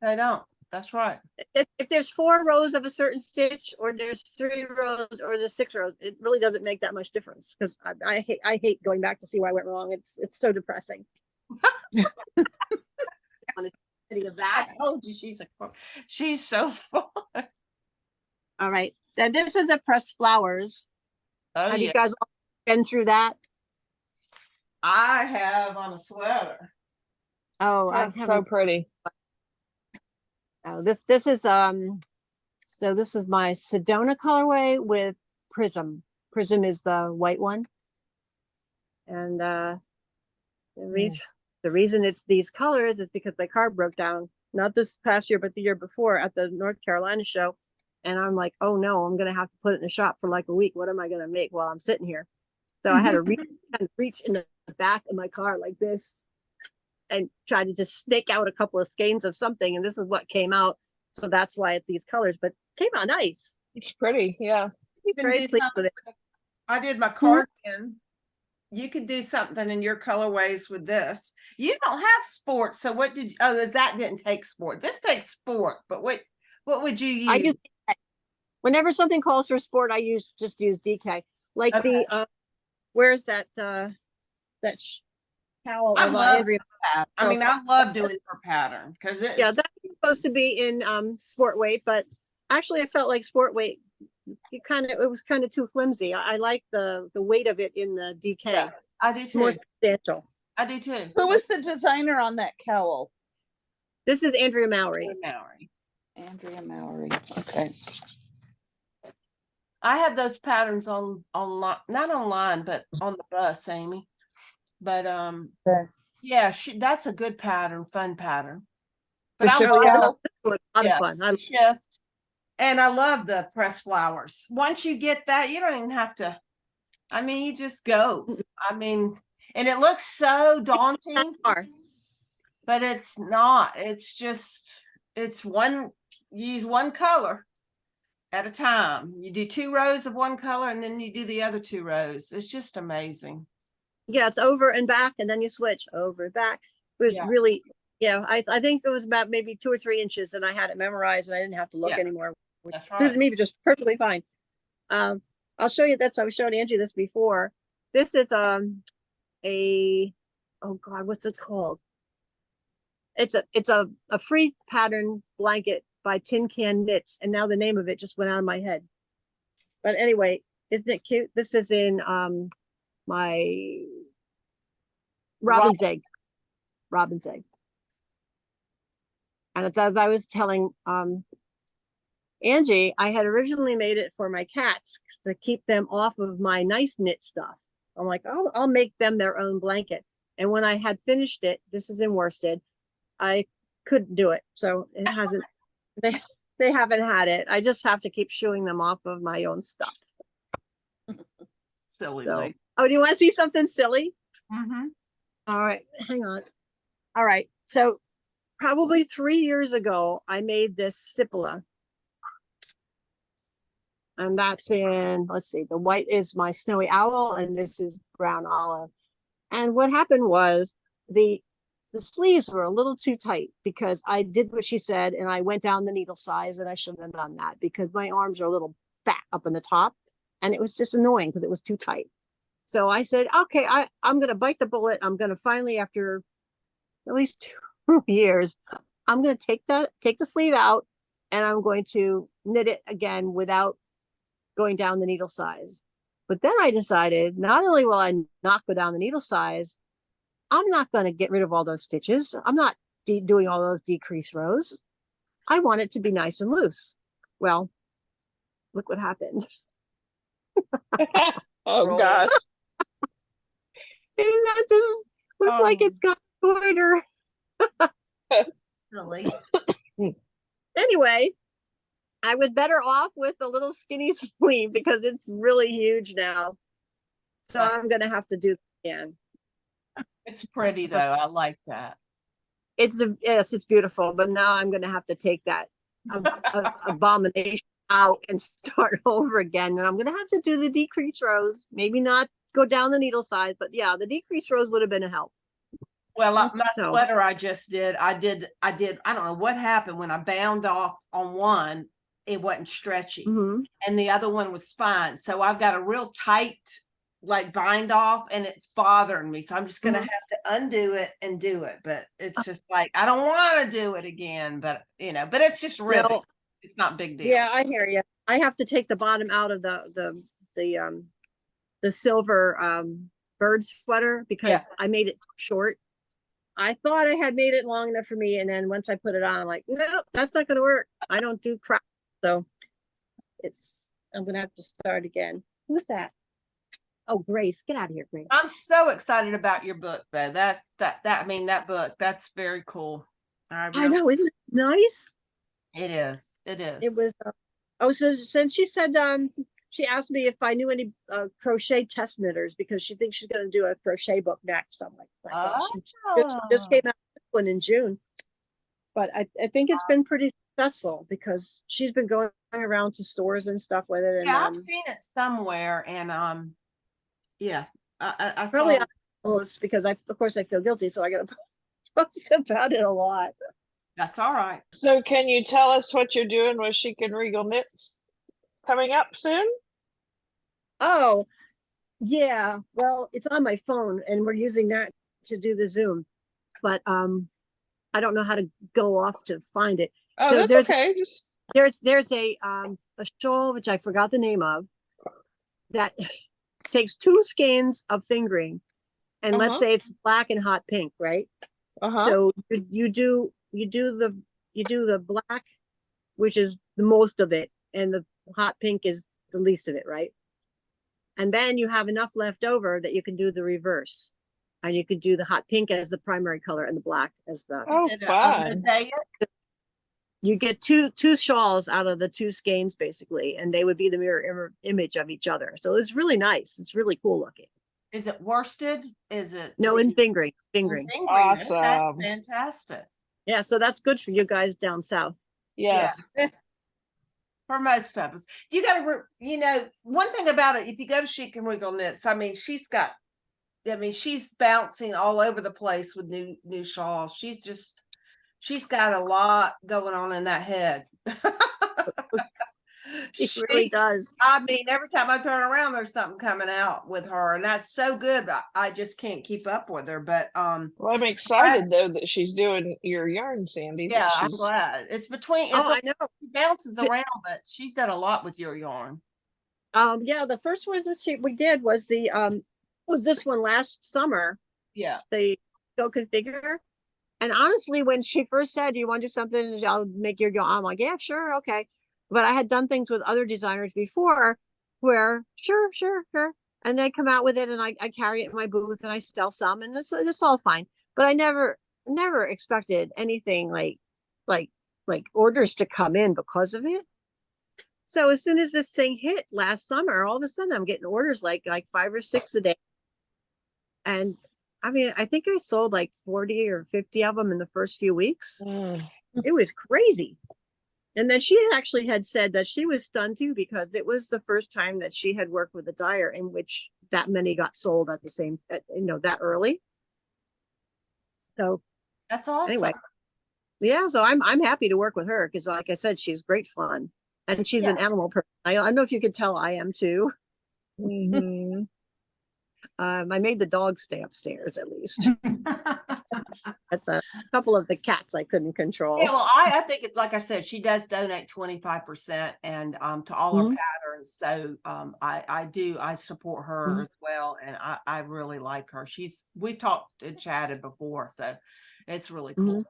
They don't. That's right. If there's 4 rows of a certain stitch, or there's 3 rows, or there's 6 rows, it really doesn't make that much difference because I hate going back to see where I went wrong. It's so depressing. Of that. I told you she's so fun. All right. Now this is a pressed flowers. Oh, Have yeah. you guys all been through that? I have on a sweater. Oh, That's so pretty. This is so this is my Sedona colorway with Prism. Prism is the white one. And the reason it's these colors is because my car broke down, not this past year, but the year before at the North Carolina show. And I'm like, oh no, I'm gonna have to put it in the shop for like a week. What am I gonna make while I'm sitting here? So I had to reach in the back of my car like this and tried to just snake out a couple of skeins of something, and this is what came out. So that's why it's these colors, but came out nice. It's pretty, yeah. You can Very do pleased something with it. with I did my cardigan. You could do something in your colorways with this. You don't have sport, so what did oh, is that didn't take sport? This takes sport, but what would you I use? use whenever something calls for sport, I just use DK. Like Okay. the where's that towel I of love Andrea? that. I mean, I love doing her pattern because it's Yeah, that's supposed to be in sport weight, but actually I felt like sport weight, it was kind of too flimsy. I like the weight of it in the DK. yeah, I do It's more too. substantial. I do too. Who was the designer on that cowl? This is Andrea Mowry. Mallory. Andrea Mowry. Okay. I have those patterns on online, not online, but on the bus, Amy. But Okay. yeah, that's a good pattern, fun pattern. The But I shift love cowl? A lot Yeah. of fun. the shift, and I love the pressed flowers. Once you get that, you don't even have to. I mean, you just go. I mean, and it looks so daunting, but it's not. It's just it's one. You use one color at a time. You do 2 rows of one color and then you do the other 2 rows. It's just amazing. Yeah, it's over and back, and then you switch over and back. It was Yeah. really, yeah, I think it was about maybe 2 or 3 inches, and I had it memorized, and I didn't have to look Yeah. anymore. That's Suited right. me just perfectly fine. I'll show you this. I was showing Angie this before. This is a oh God, what's it called? It's a free pattern blanket by Tin Can Knits, and now the name of it just went out of my head. But anyway, isn't it cute? This is in my robin's egg. Robin's egg. And it's as I was telling Angie, I had originally made it for my cats to keep them off of my nice knit stuff. I'm like, I'll make them their own blanket. And when I had finished it, this is in worsted, I couldn't do it. So it hasn't, they haven't had it. I just have to keep shooing them off of my own stuff. Silly. So, oh, do you want to see something silly? Mm-hmm. All right, hang on. All right, so probably 3 years ago, I made this stipulla. And that's in, let's see, the white is my snowy owl, and this is brown olive. And what happened was the sleeves were a little too tight because I did what she said, and I went down the needle size, and I shouldn't have done that because my arms are a little fat up in the top, and it was just annoying because it was too tight. So I said, okay, I'm going to bite the bullet. I'm going to finally, after at least 2 years, I'm going to take the sleeve out, and I'm going to knit it again without going down the needle size. But then I decided not only will I not go down the needle size, I'm not going to get rid of all those stitches. I'm not doing all those decreased rows. I want it to be nice and loose. Well, look what happened. Oh gosh. And that doesn't look like it's got glitter. Silly. Anyway, I was better off with a little skinny sleeve because it's really huge now. So I'm going to have to do it again. It's pretty though. I like that. Yes, it's beautiful, but now I'm going to have to take that abomination out and start over again. And I'm going to have to do the decrease rows, maybe not go down the needle size, but yeah, the decrease rows would have been a help. Well, my So- sweater I just did, I don't know what happened when I bound off on one, it wasn't stretchy Mhm. and the other one was fine. So I've got a real tight, like bind off and it's bothering me. So I'm just going to have to undo it and do it. But it's just like, I don't want to do it again, but but it's just ribbon. No. It's not a big deal. Yeah, I hear you. I have to take the bottom out of the silver bird sweater because I made it short. I thought I had made it long enough for me, and then once I put it on, I'm like, no, that's not going to work. I don't do crap, so I'm going to have to start again. Who's that? Oh, Grace, get out of here, Grace. I'm so excited about your book, though. That book, that's very cool. I know, isn't it nice? It is. It is. It was. So since she said she asked me if I knew any crochet test knitters because she thinks she's going to do a crochet book next. I'm like, my gosh, she just came out with one in June. But I think it's been pretty successful because she's been going around to stores and stuff with it. And Yeah, I've seen it somewhere, and yeah, I probably saw. post because of course I feel guilty, so I got to post about it a lot. That's all right. So can you tell us what you're doing with Chic and Regal Knits coming up soon? Oh, yeah. Well, it's on my phone and we're using that to do the Zoom. But I don't know how to go off to find it. Oh, So that's there's okay. Just there's a shawl which I forgot the name of that takes 2 skeins of fingering, and let's say it's black and hot pink, right? So you do the black, which is the most of it, and the hot pink is the least of it, right? And then you have enough left over that you can do the reverse. And you could do the hot pink as the primary color and the black as the. oh, fun. You get two shawls out of the 2 skeins basically, and they would be the mirror image of each other. So it's really nice. It's really cool looking. Is it worsted? Is it? No, in fingering. Awesome. That's fantastic. Yeah, so that's good for you guys down south. Yes. Yeah. For most of us, you got to, one thing about it. If you go to Chic and Regal Knits, I mean, she's bouncing all over the place with new shawls. She's got a lot going on in that head. She really does. I mean, every time I turn around, there's something coming out with her, and that's so good. I just can't keep up with her. But well, I'm excited though that she's doing your yarn, Sandy. Yeah, I'm glad. It's between. I know. She bounces around, but she's done a lot with your yarn. Yeah, the first one that we did was was this one last summer. Yeah. The Go Configure. And honestly, when she first said, "Do you want to do something? I'll make your yarn." I'm like, "Yeah, sure, okay." But I had done things with other designers before where sure. And they come out with it and I carry it in my booth and I sell some and it's all fine. But I never expected anything like orders to come in because of it. So as soon as this thing hit last summer, all of a sudden I'm getting orders like 5 or 6 a day. And I mean, I think I sold like 40 or 50 of them in the first few weeks. It was crazy. And then she actually had said that she was stunned too, because it was the first time that she had worked with a dyer in which that many got sold at the same, that early. So that's awesome. Anyway, yeah, so I'm happy to work with her because, like I said, she's great fun, and she's an animal person. I don't know if you could tell I am too. I made the dog stay upstairs at least. That's a couple of the cats I couldn't control. Yeah, well, I think it's like I said, she does donate 25% and to all her patterns. So I support her as well, and I really like her. We talked and chatted before, so it's really cool.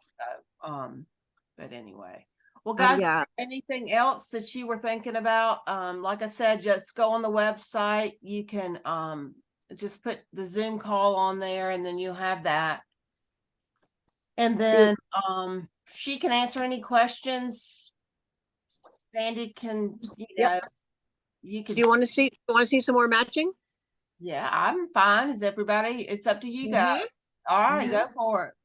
So but anyway. Well, guys, anything else that you were thinking about? Like I said, just go on the website. You can just put the Zoom call on there, and then you'll have that. And then she can answer any questions. Sandy can, you can. Do you want to see some more matching? Yeah, I'm fine. Is everybody? It's up to you guys. All right, go for it.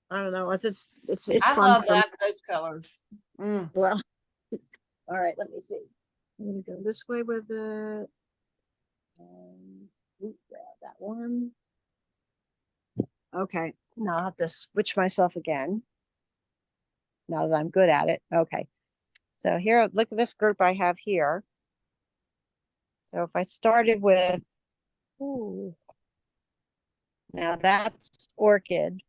I don't know. It's I fun. love those colors. Well, all right. Let me see. I'm gonna go this way with it. Grab that one. Okay. Now I have to switch myself again. Now that I'm good at it. Okay. So here, look at this group I have here. So if I started with, now that's Orchid.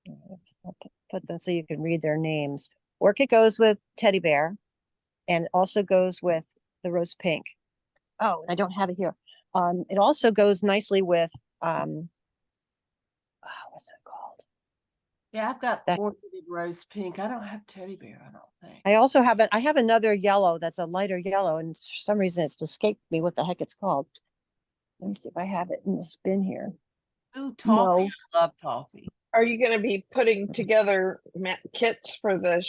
I'll put them so you can read their names. Orchid goes with Teddy Bear, and it also goes with the Rose Pink. Oh, I don't have it here. It also goes nicely with what's it called? Yeah, I've got orchid rose pink. I don't have Teddy Bear, I don't think. I also have I have another yellow that's a lighter yellow, and for some reason it's escaped me what the heck it's called. Let me see if I have it in this bin here. Ooh, toffee. No. I love toffee. Are you going to be putting together kits for the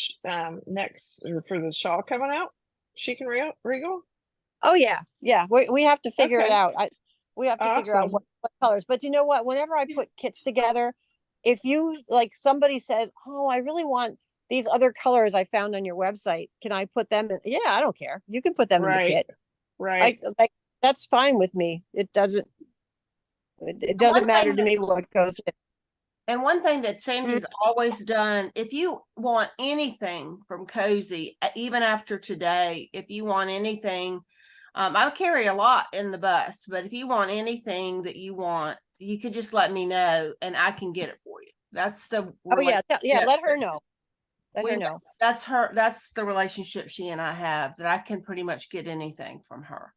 next, or for the shawl coming out? Chic and Regal? Oh, yeah, yeah, we have to figure it Okay. out. We have to figure out Awesome. what colors, but you know what, whenever I put kits together, if you, like, somebody says, oh, I really want these other colors I found on your website, can I put them in? Yeah, I don't care. You can put them in the Right. kit. Right. Like, that's fine with me. It And doesn't one matter thing to me that's what goes in. And one thing that Sandy's always done, if you want anything from Cozy, even after today, if you want anything, I carry a lot in the bus, but if you want anything that you want, you could just let me know and I can get it for you. That's the Oh, yeah, yeah, let her relationship. know. Let her know. That's the relationship she and I have, that I can pretty much get anything from her.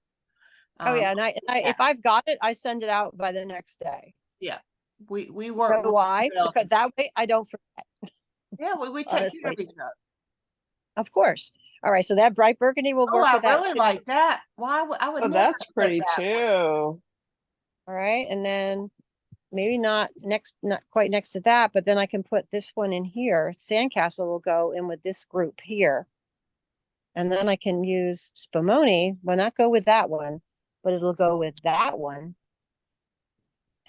Oh, yeah, and Yeah. if I've got it, I send it out by the next day. Yeah, we You work know really why? well Because that way I don't forget, Yeah, we take care honestly. of each other. Of course. All right, so that bright burgundy will Oh, work I with that really too. like that. Why I would Oh, never that's have picked pretty that one. too. All right, and then maybe not quite next to that, but then I can put this one in here. Sandcastle will go in with this group here. And then I can use Spumoni, will not go with that one, but it'll go with that one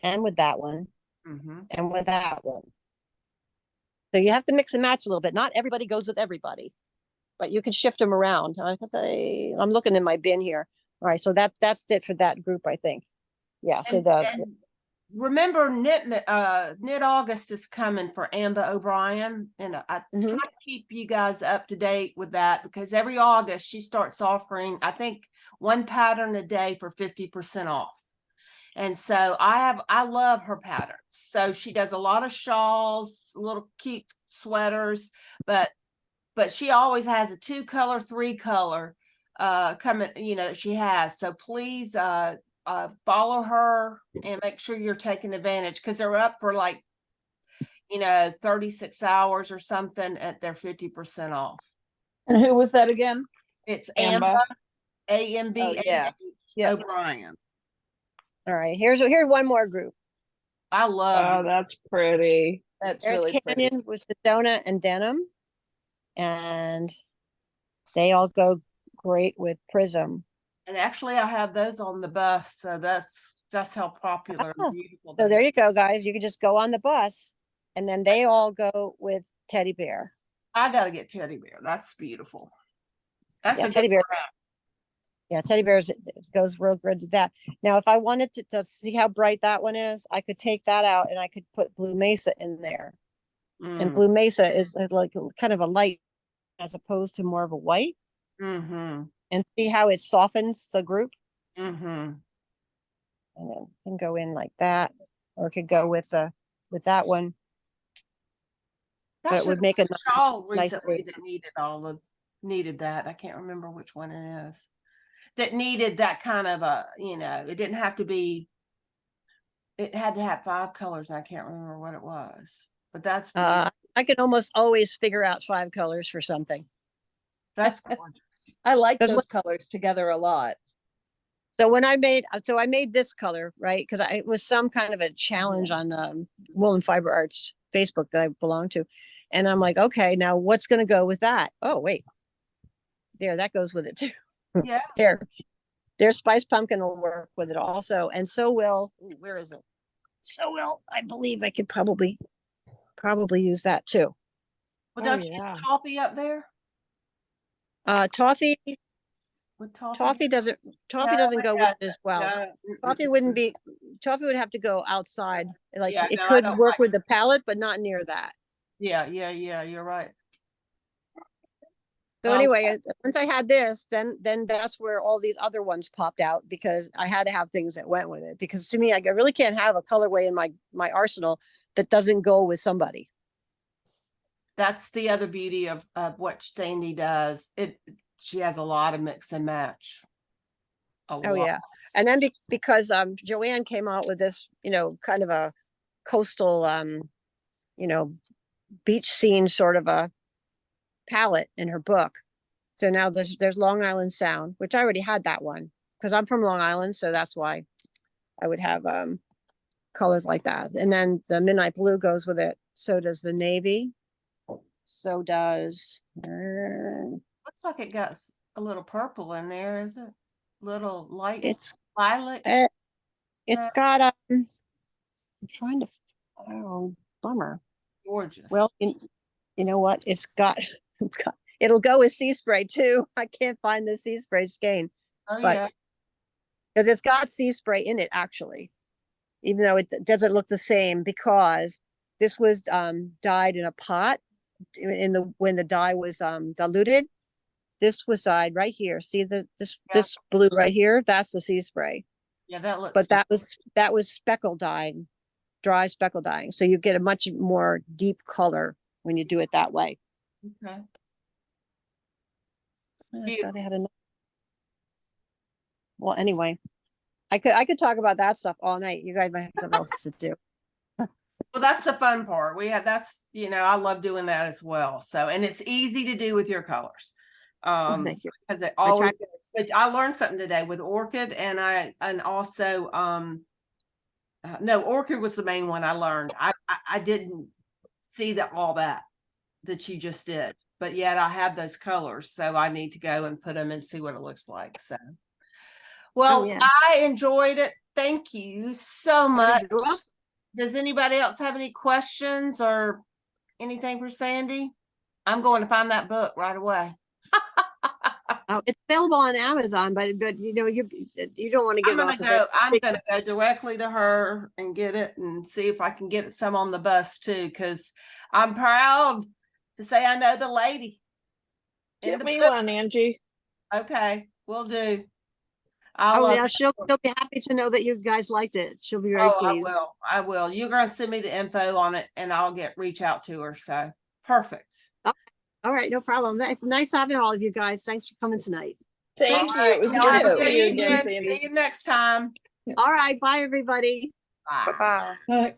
and with that one Mhm. and with that one. So you have to mix and match a little bit. Not everybody goes with everybody, but you can shift them around. I'm looking in my bin here. All right, so that's it for that group, I think. Yeah, so that's And remember, Knit August is coming for Amber O'Brien, and I Mhm. try to keep you guys up to date with that, because every August she starts offering, I think, one pattern a day for 50% off. And so I love her patterns. So she does a lot of shawls, little cute sweaters, but she always has a 2-color, 3-color coming, she has. So please follow her and make sure you're taking advantage, because they're up for like 36 hours or something at their 50% off. And who was that again? It's Amber. AMB Oh, yeah. Yeah. O'Brien. all right. Here's one more group. I love Oh, it. that's pretty. That's There's really pretty. Canyon with Sedona and Denim, and they all go great with Prism. And actually I have those on the bus, so that's how popular and Oh, beautiful so they there are. you go, guys. You can just go on the bus, and then they all go with Teddy Bear. I gotta get Teddy Bear. That's beautiful. That's Yeah, a Teddy good Bear. brand. Yeah, Teddy Bears goes real good to that. Now, if I wanted to see how bright that one is, I could take that out and I could put Blue Mesa in there. And Mm. Blue Mesa is like kind of a light as opposed to more of a white. Mm-hmm. And see how it softens the group. Mm-hmm. And then can go in like that, or it could go with that one. But it would make a shawl nice recently group. that needed that. I can't remember which one it is. That needed that kind of it didn't have to be, it had to have 5 colors. I can't remember what it was. But that's beautiful. I can almost always figure out 5 colors for something. That's gorgeous. I like 'Cause those colors together a lot. So when I made this color, right? Because it was some kind of a challenge on Wool and Fiber Arts Facebook that I belong to. And I'm like, okay, now what's going to go with that? Oh, wait. There, that goes with it too. Yeah. There's Spice Pumpkin will work with it also. And so will, where is it? So will, I believe I could probably use that too. Well, Oh, don't you yeah. use Toffee up there? Toffee With Toffee? doesn't No, go with it as well. no. Toffee would have to go outside. Like Yeah, it no, I could don't work like with the palette, but not near that. Yeah, you're right. So Um, anyway, once I had this, then that's where all these other ones popped out, because I had to have things that went with it. Because to me, I really can't have a colorway in my arsenal that doesn't go with somebody. That's the other beauty of what Sandy does. She has a lot of mix and match. Oh yeah, and then because Joanne came out with this, kind of a coastal, beach scene sort of a palette in her book. So now there's Long Island Sound, which I already had that one because I'm from Long Island, so that's why I would have colors like that. And then the Midnight Blue goes with it. So does the navy. So does Looks like it got a little purple in there, is it? little light It's lilac. it's got I'm trying to oh bummer. Gorgeous. Well, you know what? It's got, it'll go with sea spray too. I can't find the sea spray skein oh but- yeah. because it's got sea spray in it actually, even though it doesn't look the same because this was dyed in a pot when the dye was diluted. This was dyed right here. See this blue right here? That's the sea spray. Yeah, that looks. But that was speckle dyeing, dry speckle dyeing. So you get a much more deep color when you do it that way. okay. I thought I had enough. Well, anyway, I could talk about that stuff all night. You guys might have something else to do. Well, that's the fun part. That's, I love doing that as well. So, and it's easy to do with your colors. Thank you. Because it I always tried- is. Which I learned something today with orchid and also, no, orchid was the main one I learned. I didn't see all that you just did, but yet I have those colors. So I need to go and put them and see what it looks like. So, well, yeah. I enjoyed it. Thank you so much. You're welcome. Does anybody else have any questions or anything for Sandy? I'm going to find that book right away. Oh, it's available on Amazon, but you don't want to get off of it. I'm gonna go directly to her and get it and see if I can get some on the bus too, because I'm proud to say I know the lady. in Get the me book. one, Angie. Okay, will do. Oh yeah, she'll be happy to know that you guys liked it. She'll be very pleased. I will. You're gonna send me the info on it and I'll reach out to her. So perfect. All right, no problem. It's nice having all of you guys. Thanks for coming tonight. Thank All you. right, It was y'all good have to a see you good again, evening. Sandy. See you next time. All right, bye everybody. Bye. Bye-bye. All right.